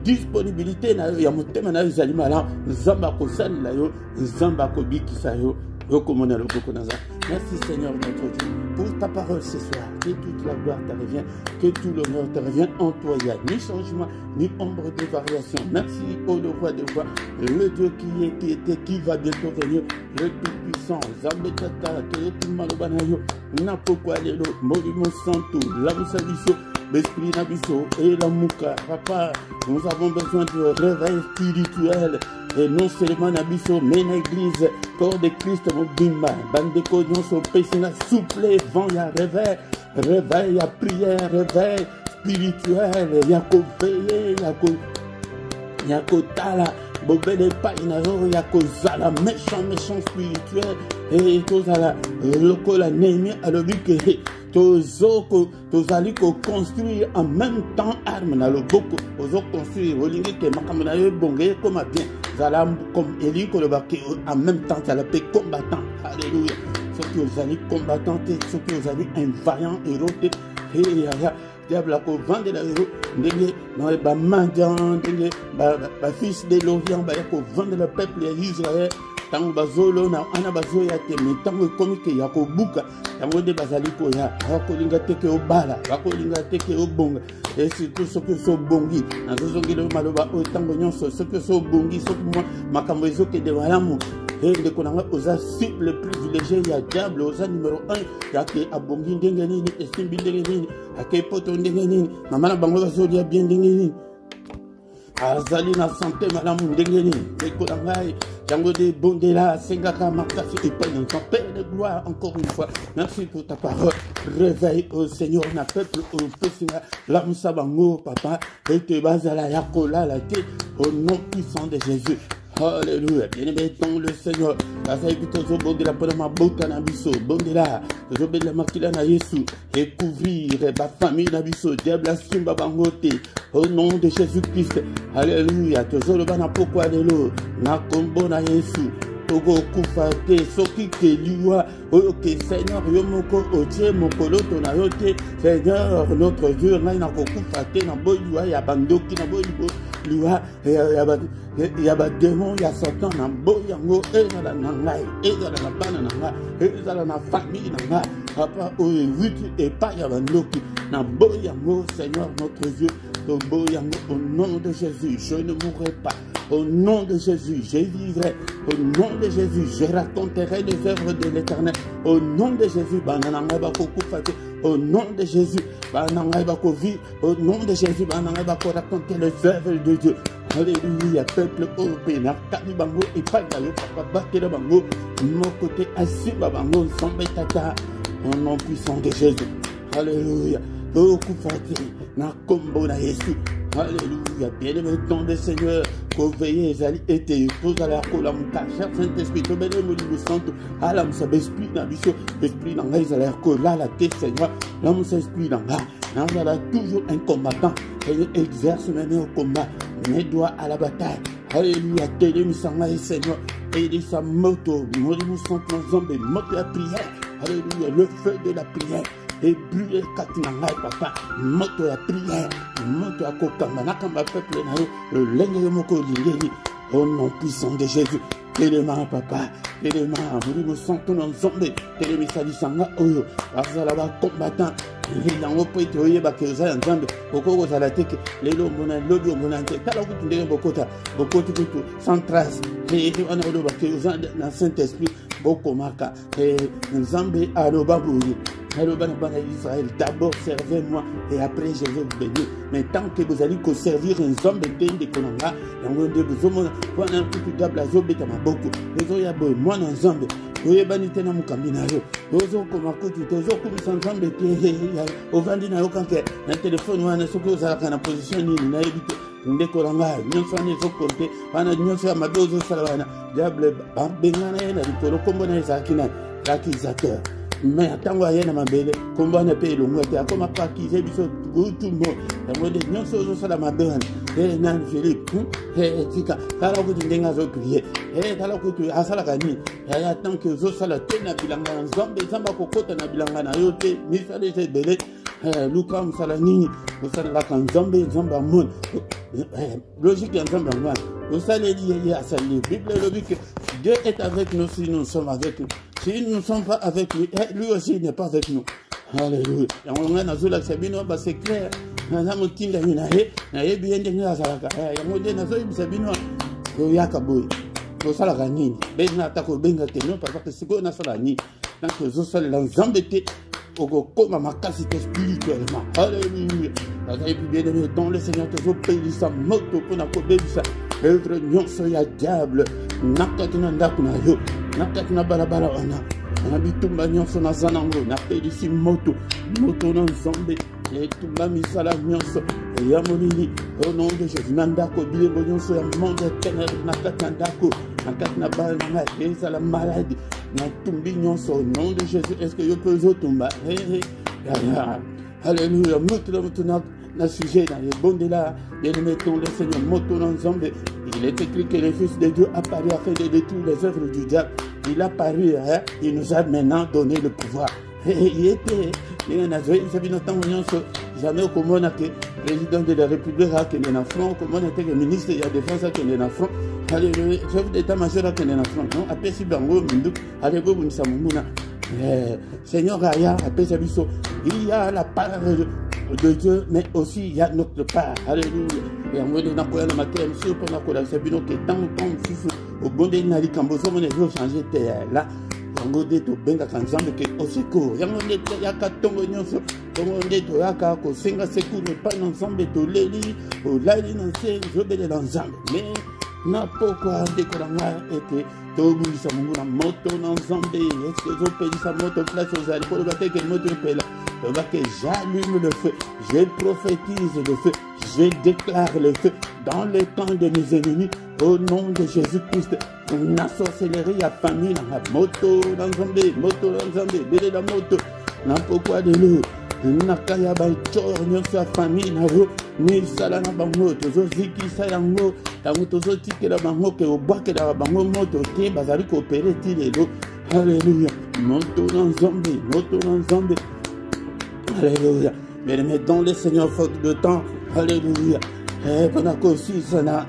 disponibilité na yo ya motema na yo ezali malamu nzambe akosalela yo nzambe akobikisa yo yokomona loboko na nzambe. Merci Seigneur notre Dieu pour ta parole ce soir. Que toute la gloire te revient, que tout l'honneur te revient en toi. Il n'y a ni changement, ni ombre de variation. Merci au roi de roi, le Dieu qui est, qui était, qui va bientôt venir, le Tout-Puissant. Zambetata, Teretumalobanao, Napokwa Lelo, Monument Santo, Lamusabiso, l'esprit Nabiso et la Mouka. Papa, nous avons besoin de réveil spirituel. Et non seulement Nabiso, mais l'église, corps de Christ, Mobimba, Bandeko, Nyonso, Pesina, soufflé, vent, ya réveil, réveil, ya prière, réveil spirituel, ya ko veiller, ya ko tala, bobele pa inazo, ya ko zala, méchant spirituel, et tozala, lokola nemi, alobike, tozali ko construire en même temps arme na loboko, ozo construire, olingi ke makamona yo bonge, comme bien. Comme Élie, en même temps, tu as la paix combattant. Alléluia. Ceux qui ont allé combattant, ceux qui ont allé un vaillant héros. Et il y a diable à vendre la héros. Dans les Bamadian, les fils de l'Orient, il vendre le peuple d'Israël. Tango bazolo na ana bazo ya te me tango komike ya ko buka tango de bazali ko ya bakolinga teke obala bakolinga teke obonga et surtout ce que so bongi na zo ngilo maloba o tango nyonso ce que so bongi so moi makambo ezoke de malamu et de konanga oza cible privilégié ya diable oza numéro 1 ya ke abongi ndenge nini estimbi ndenge nini ake poto ndenge nini mama na bango bazo dia bien ndenge nini azali na santé malamu ndenge nini ekonangai Django de Bondela, Sengaka, Martasi et pas dans son Père de gloire, encore une fois. Merci pour ta parole. Réveille au Seigneur, na peuple, au Pessinga, l'âme sabango, papa, et te base à la yakola, la tête, au nom puissant de Jésus. Alléluia. Bien-aimé dans le Seigneur. La saïbitozo bondela podama bota na biso. Bondela. Tozo la makila na Yesu. Et couvrir ma famille na biso. Diable simba bangote. Au nom de Jésus-Christ. Alléluia. Tozo le bana pokwa de l'eau. Na kombo na Yesu. Togo kufate soki ke liwa oyoke Seigneur yomoko otie mokolo tona yote Seigneur notre Dieu ngai na kokufate na boyua ya bandoki na boyua liwa ya ba démon ya Satan na boyango ezala na ngai ezala na bana na ngai ezala na famille na ngai papa oyo huit et pas ya bandoki na boyango Seigneur notre Dieu to boyango au nom de Jésus je ne mourrai pas. Au nom de Jésus, je vivrai. Au nom de Jésus, je raconterai les œuvres de l'Éternel. Au nom de Jésus, au nom de Jésus, au nom de Jésus, raconter les œuvres de Dieu. Alléluia, peuple européen, Kalibango et Pagayo, Papa Bakela Bango, mon côté Asiba Bango, Sambetata, au nom puissant de Jésus. Alléluia, au Koufati, na Kombo na Yesu. Alléluia, bien-aimé dans le Seigneur, qu'au veillez, allez été, tous à la cola, mon cher Saint-Esprit, tout béni, mon Dieu Santo, à l'âme, ça esprit dans l'issue, esprit dans l'âme, à la cola, la tête, Seigneur, l'âme, ça esprit dans l'âme, il a toujours un combattant, et exerce maintenant au combat, mes doigts à la bataille. Alléluia, télémi, Seigneur, et sa moto, mon Dieu Santo, zombie, moto la prière, alléluia, le feu de la prière. Et brûler katinanga papa moto ya prière moto ya kokamba nakamba peuple na yo le lenge yo moko lingeli au nom puissant de Jésus téléma papa téléma muri santo na nzombe télémi salisanga oyo azala ba combattant yango po ete oyeba ke oza ya nzambe okoko kozala teke lelo omona lobi omona te tala kutu ndenge bokota bokoti kutu sans trace wana oloba ke oza na Saint-Esprit bokomaka nzambe aloba boye Israël, d'abord servez-moi et après je vais vous bénir. Mais tant que vous allez servir un zombie de Konanga, vous avez un peu de blazo beta maboko. Vous avez moi un zombie. Vous avez banité na mukambina yo. Vous avez comme akutu, vous avez comme sanzambe te. Au vandi na yokanke, na téléphone wana soko zalaka na position nini na ebite. Ndekolanga, nyonso ane zokote, wana nyonso ya madozo salwana. Diable bengana na likolo kombo na ezakina l'accusateur. Mais attends, il y a un mabele, comment on appelle le mot, comme à pas qui j'ai vu tout le monde. La mode est non seulement ça la mabelle, et nan Philippe, et Tika, alors que tu n'as pas prié, et alors que tu as ça la gagné, et attends que zo ça la tena bilanga, zombie, zamba kokota na bilanga na yote, misa de ces belets, Lucam Salani, vous savez la can zombie, zamba moon, logique en zamba moon, vous savez lié à sa livre, Bible le dit que Dieu est avec nous si nous sommes avec lui. Si nous ne sommes pas avec lui, lui aussi n'est pas avec nous. Alléluia. C'est clair. Spirituellement. Alléluia. Dans le Seigneur te paye sa moto pour n'accorder ça. Œuvre nyonso ya diable. Nakatuna ndakuna yo. Nakatuna balabala wana. Nabitumba nyonso na zanango. Napeli si moto. Moto na nzambe. Et tumba misala nyonso. Yamolini. Au nom de Jésus. Nandako bilebo nyonso ya monde éternel. Nakatandako. Nakatuna balabala. Et la maladie. Natumbi nyonso. Au nom de Jésus. Est-ce que yo peux tumba? Alléluia. Moto na sujet dans les bons de là, bien mettons le Seigneur moto dans Zambé. Il est écrit que le Fils de Dieu apparu afin de détruire les œuvres du diable. Il a paru, hein? Il nous a maintenant donné le pouvoir. Il était, il a jamais au commun que président de la République qui est en front, comment était le ministre de la Défense qui est en front. Alléluia, chef d'état-major qui est en front. Non, après si bango mindu, allez vous nous samuna. Seigneur Aya, après il y a la parole de Dieu, mais aussi il y a notre part. Alléluia. Et en mode de Nakoya, la matière, monsieur, pendant que la Sabino qui est tant au bon de Nali Kambozo, on est changé là. Yango de to benga kanzambe ke au secours. Yango de yaka tongo nyonso. Tongo de to yaka ko senga secours ne pas ensemble to leli au lali non se jobele ensemble. Mais na pourquoi décolanga était to bulisa mungu na moto ensemble. Est-ce que zo peli sa moto place aux ailes pour le battre que moto pela. On va que j'allume le feu, je prophétise le feu, je déclare le feu dans le camp de mes ennemis au nom de Jésus-Christ. Na sorcellerie à famille, na moto dans Zambé, bébé la moto, na pourquoi de l'eau, na kaya ba chor nyonso famille na ro, ni sala na bango, tozo ziki sa yango, tango tozo tikela bango ke obwake da bango moto te bazali coopérer ti lelo. Alléluia. Moto dans Zambé. Alléluia. Mais dans le Seigneur, faute de temps. Alléluia. Et qu'on a aussi, ça n'a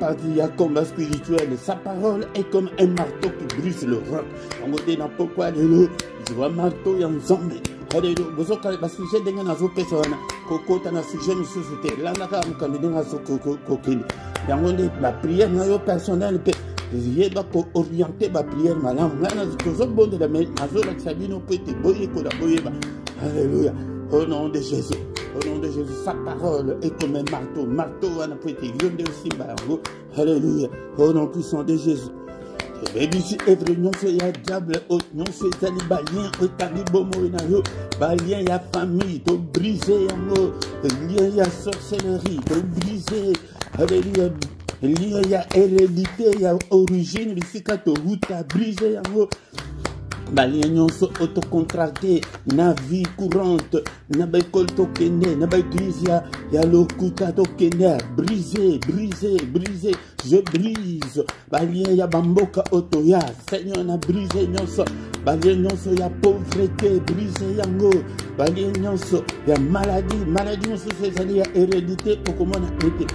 parti à combat spirituel. Sa parole est comme un marteau qui brise le roc. On me dit n'importe quoi, alléluia. Je vois marteau et ensemble. Alléluia. Vous avez le sujet de l'anazo persona. Coco, t'as un sujet, monsieur, c'était là, là, vous avez un coquille. Et on dit la prière, n'a personnel. Je vais orienter ma prière, madame. Bon de la main, alléluia. Au nom de Jésus. Au nom de Jésus, sa parole est comme un marteau. Marteau, on a prêté. Alléluia. Au nom puissant de Jésus. Baby, si every non c'est ya diable, non c'est talibalien, talibomo inayo, balien ya famille, to briser yango, lien ya sorcellerie, to briser, alléluia, lien ya hérédité, ya origine, bisika to huta briser yango. Balien nyonso autocontracté na vie courante na ba école tokende na ba église ya lokuta tokende brisé je brise balien ya bamboka otoya Seigneur na brisé nyonso balien nyonso ya pauvreté brisé yango balien nyonso ya maladie nyonso c'est-à-dire ya hérédité okomona été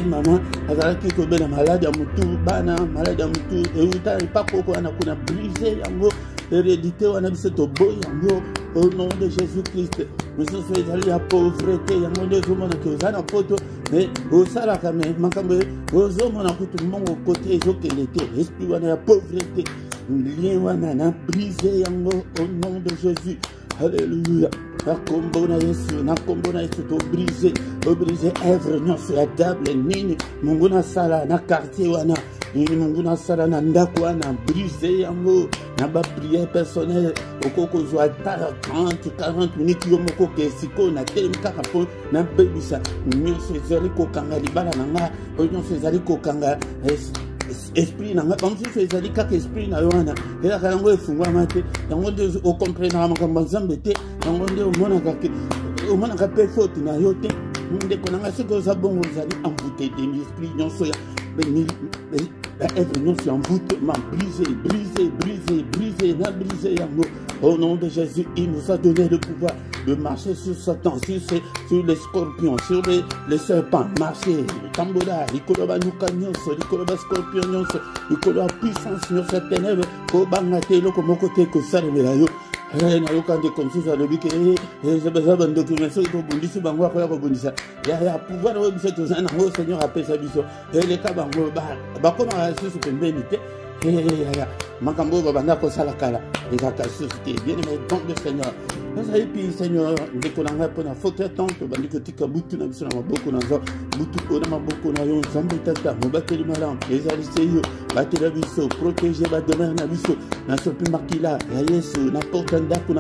maman azalaki kobela malade ya mutu bana malade ya mutu euta pas koko ana kuna brisé yango hérédité wana biso toboyi yango au nom de Jésus-Christ. Nous sommes allés à pauvreté yango nde ozomona ke oza na poto mais osalaka me makambo ozomona kutu mongo kote ezokende te esprit wana ya pauvreté lien wana na brisé yango au nom de Jésus. Alléluia. Na kombo na Yesu to briser œuvre nyonso ya diable nini mungu na sala na quartier wana nini mungu na sala na ndako wana briser yango na ba prière personnelle okoko zwa 40 minutes yo moko ke siko na telemika kapo na bebisa nyonso ezali kokanga libala na nga nyonso ezali kokanga esprit na nga bamosusu ezali kaka esprit na yo wana elaka yango efungwama te yango nde okomprenaka makambo nzambe te yango nde omonaka mpe faute na yo te ndeko na nga soki oza bongo ozali envoûté de l'esprit nyonso ya œuvre nyonso ya envoûtement brisé na brisé yango. Au nom de Jésus, il nous a donné le pouvoir de marcher sur Satan, sur les scorpions, sur les serpents, marcher, tambola, l'ikoloba nyukanyoso, l'ikoloba scorpionyonso, l'ikoloba puissance nyonso ya ténèbres, kobanga te eloko moko te kosalemela yo. Na yokande comme ça le bique je besoin de documents to bundisi bango akoya ko bundisa ya pouvoir o biso to zana ho Seigneur appelle sa biso les ka bango ba koma susu pembeni te ya makambo babanda ko sala kala ezaka société bien mais donc le Seigneur nous a puis Seigneur ndekolanga pona faute tante bandiko tika butu na biso na maboko na zo butu ko na maboko na yo nzambe tata mobateli malam ezali seyo batela biso protéger ba demeure na biso na sopi makila ya Yesu na porte ndako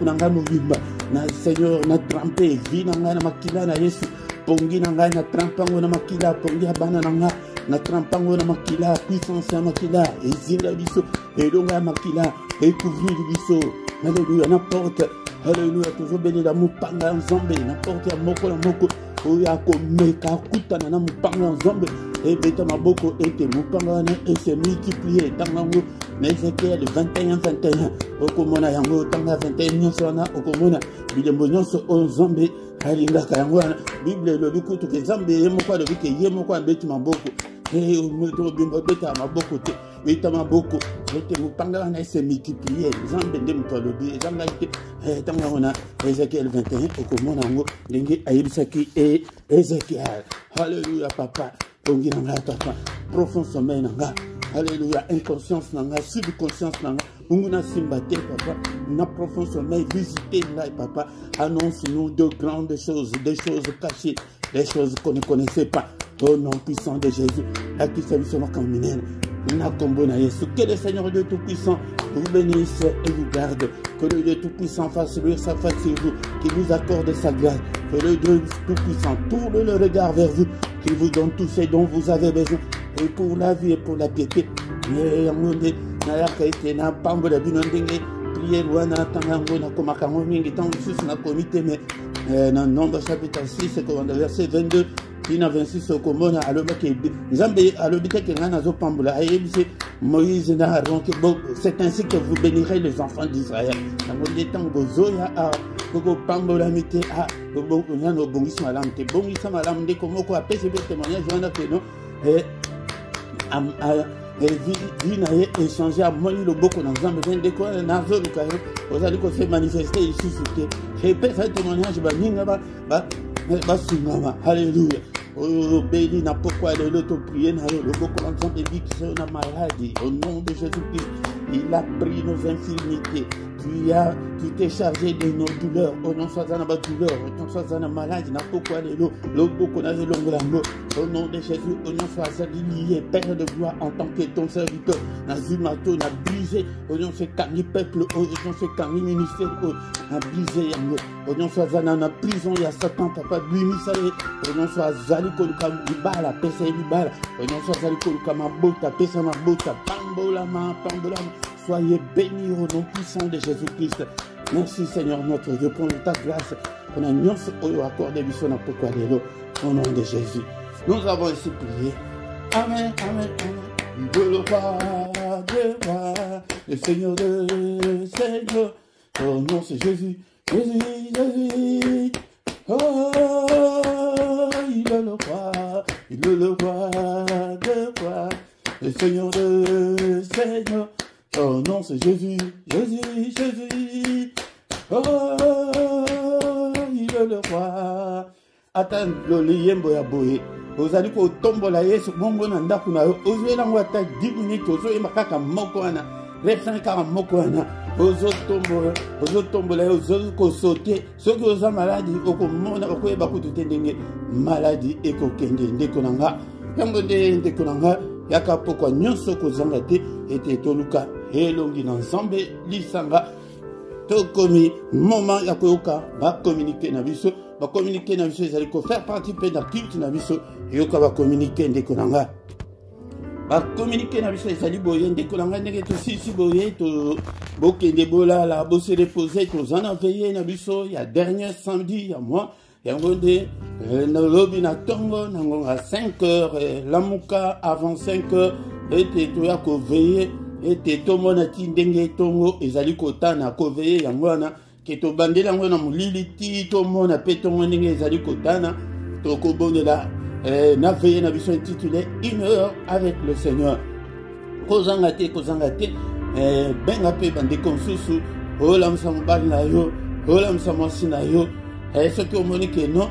nanga mobimba na Seigneur na tremper vie nanga na makila na Yesu pongi nanga na trempango na makila pongi abana nanga na trempango na makila puissance ya makila ezinga biso elonga makila couvrir biso. Alléluia, n'importe, alléluia, toujours béni la mupanga en zombe, n'importe ya moko la moko, oya komeka kutana na mupanga en zombe, et beta maboko ete mupanga na et se multiplier, tangango, Ézéchiel 21, okomona yango, tanga 21 nyonso na, okomona, bilembo nyonso en zombe, alingaka yango na, Bible le bikutu ke zambe, yemoko le bike, yemoko abeti maboko, et omoto bimbo beta maboko te. Beta maboko, ete mupanga na se multiplier, zambe nde muto lobi, zanga ite, tanga ona, Ézéchiel 21, okomona yango, ndenge ayebisaki Ézéchiel. Alléluia papa, pongi nanga papa, profond sommeil nanga. Alléluia, inconscience nanga, subconscience nanga, mungu na simba te papa, na profond sommeil, visitez ngai papa, annonce-nous de grandes choses, des choses cachées, des choses qu'on ne connaissait pas. Au nom puissant de Jésus, la qui s'est sur ma caminelle. Que le Seigneur Dieu Tout-Puissant vous bénisse et vous garde. Que le Dieu Tout-Puissant fasse luire sa face sur vous, qu'il vous accorde sa grâce. Que le Dieu Tout-Puissant tourne le regard vers vous, qu'il vous donne tout ce dont vous avez besoin. Et pour la vie et pour la piété. Dans Nombre chapitre 6, verset 22. Ina 26 okomona alobaki Nzambe alobite ke ngana zo pambola ayebise Moïse na Aaron que c'est ainsi que vous bénirez les enfants d'Israël. Dans le temps bozoya a koko pambola mite a bo ngana bongisi malam te bongisa malam de komo ko apese be témoignage wana que non vie na ye échanger à moi le beaucoup dans Nzambe vende ko na zo lukayo ozali ko se manifester ici sur je peux faire témoignage ba ninga ba alléluia. Oh, béni n'a pourquoi l'auto prier n'a le beaucoup d'ensemble de vie qui sont dans maladie. Au nom de Jésus-Christ, il a pris nos infirmités. Tu t'es chargé de nos douleurs. Au nom soit dans la douleur, au nom soit dans la maladie, n'a pourquoi le beaucoup n'a le au nom de Jésus, au nom soit lié, Père de gloire, en tant que ton serviteur, n'a zumato, n'a brisé, au nom c'est carni peuple, au nom c'est carni ministère, n'a brisé, au nom soit dans la prison, il y a Satan, papa, lui, miséré, au nom soit Zali Kolukam, Ibala, Pesa Ibala, au nom soit Zali Kolukam, Bota, Pesa Mabota, Pambolama, Pambolama. Soyez bénis au nom puissant de Jésus-Christ. Merci Seigneur notre Dieu pour ta grâce. Pour la nuance au accord de mission à Pokwalelo. Au nom de Jésus. Nous avons ainsi prié. Amen, amen, amen. De le roi, de roi, le Seigneur de Seigneur. Oh non, c'est Jésus, Jésus, Jésus. Oh, il est le roi, de roi, le Seigneur de Seigneur. Oh non, c'est Jésus, Jésus, Jésus. Oh, il est le roi. Attends, le liembo ya boye. Vous allez pour tomber la yesu, mongo na ndaku na yo. Ozo na ngwata 10 minutes, ozo e makaka moko wana. Refrain kaka moko wana. ozotombola ozokosote soki oza maladi okomona okoyeba kutu te ndenge maladi ekokende ndeko na nga yango nde ndeko na nga yaka pokwa nyonso kozanga te ete toluka elongi na nzambe lisanga tokomi moment ya koyoka bakommunike na biso ezali kofaire partie mpe na culte na biso yoka bakommunike ndeko na nga bakommunike na biso ezali boye ndeko na nga ndenge tosisi boye bokende bolala bose repose toza na veye na biso ya dernier samedi ya mois yango nde nolobi na ntongo na ngonga 5 heures lamuka avant 5 heures ete toya koveye ete tomona ti ndenge tongo ezali kotana koveye yango wana ke tobandeli yango na molili ti tomona mpe tongo ndenge ezali kotana tokobondela na veye na biso intitulé 1 heure avec le Seigneur kozanga te benga mpe bandeko mosusu olamusa mobali na yo olamusa mwasi na yo soki omoni ke non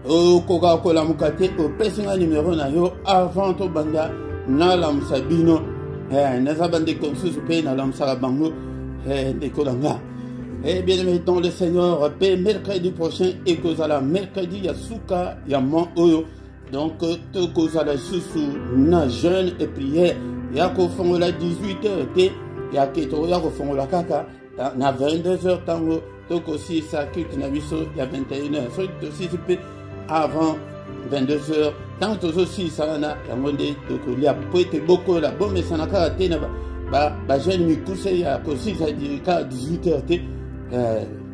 okoka kolamuka te opesinga numero na yo avant tobanda nalamusa bino naza bandeko mosusu mpe nalamusaka bango ndeko na nga bien aimé dans le Seigneur mpe mercredi prochain ekozala mercredi ya suka ya mwa oyo donc tokozala lisusu na jeûne et prière ya kofongola 18h te yake tokoya kofongola kaka na 22h ntango tokosisa culte na biso ya 21h soki tosisi mpe avant 22h ntango tozosisa wana yango nde tokolia po ete bokola bomesana kaka te na bajeune mikuse ya kosisa kaka 18h te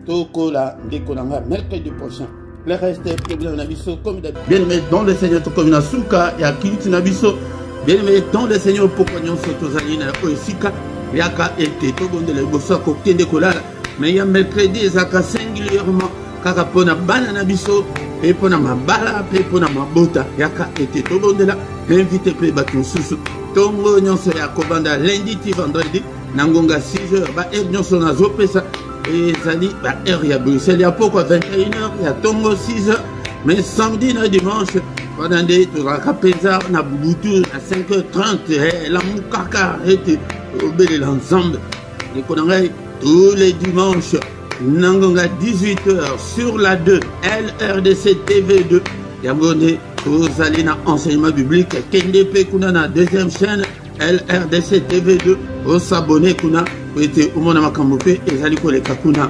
tokola ndeko na nga mercredi prochain le reste problème na biso comme d'habitude bien aimé dans le Seigneur tokomi na suka ya culte na biso bien aimé dans le Seigneur pourquoi nyonso tozali na esika yaka ete tobondela liboso kokende kolala mais ya mercredi ezaka singulièrement kaka mpona bana na biso mpe mpona mabala mpe mpona mabota yaka ete tobondela invite mpe bato mosusu ntongo nyonso ya kobanda lundi ti vendredi na ngonga 6h baheure nyonso nazopesa ezali baheure ya Bruxelles ya pokwa 21h ya ntongo 6h mais samedi na dimanche wana nde tozalaka mpenza na butu na 5h30 lamukaka ete obelela nzambe ndeko na ngai tous les dimanches nangonga 18h sur la 2 LRDC TV2 yango nde tozali na enseignement biblique kende mpe kuna na deuxième chaîne LRDC TV2 osabone kuna ete omona makambo mpe ezali koleka kuna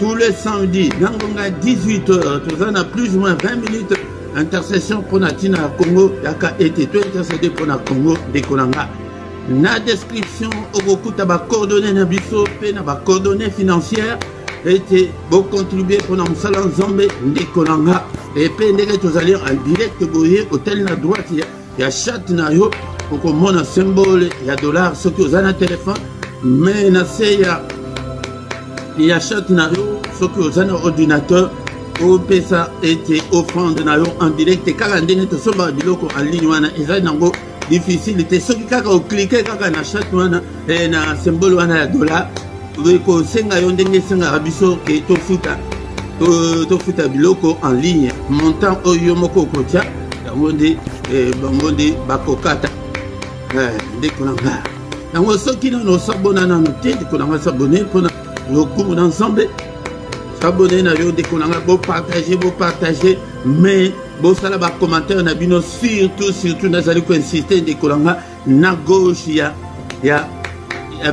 tous les samedis nangonga 18h toza na plus ou moins 20 minutes intercession mpona ntina ya Congo yaka ete to intercede mpona Congo ndeko na nga na description okokuta bacoordonné na biso mpe na bacoordonné financière ete bocontribue mpona mosala nzambe ndeko na nga epe ndenge tozali en direct boye hotel na droite ya chat na yo okomona symbole ya dollar soki oza na telefone mais na se ya chat na yo soki oza na ordinateur opesa ete offrande na yo en direct kaka ndenge tosombaka biloko en ligne wana ezali nango difficile te soki kaka oklike kaka na chat wana na symbole wana ya dollar kosenga yo ndenge esengaka biso ke tofuta biloko en ligne montant oyo moko okotia yango nde bango nde bakokata ndeko na nga yango soki nano osabona nano te ndeko na nga sabone mpona lokumu na nzambe sabone na yo ndeko na nga bopartage mais bosala bacommentaire na bino surtout nazali koinsiste ndeko na nga na gauche ya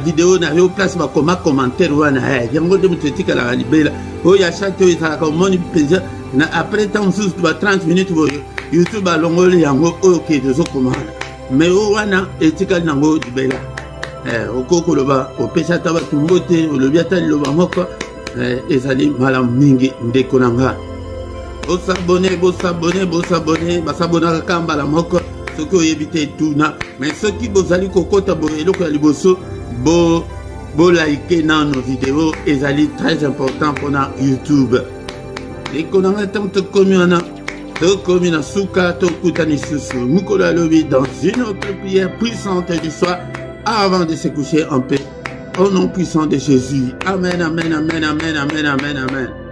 video na yo place bakoma commentaire wana yango nde moto etikalaka libela oyo ya chaque oyo ezalaka omoni mpenza na après temps mosusu ba 30 minutes boyo youtube alongoli yango oyo ke tozokomana mais oyo wana etikali nango libela okoki koloba opesa ata bato mbote olobi ata liloba moko ezali malamu mingi ndeko na nga bosabone basabonaka kaka mbala moko soki oyebi te tuna mais soki bozali kokota boye eloko ya liboso bolike nano video ezali très important mpona YouTube ndeko na nga ntango tokomi wana tokomi na suka tokutani susu mokolo alobi dans une autre prière puissante du soir avant de se coucher en paix au nom puissant de Jésus. Amen, amen, amen, amen, amen, amen, amen.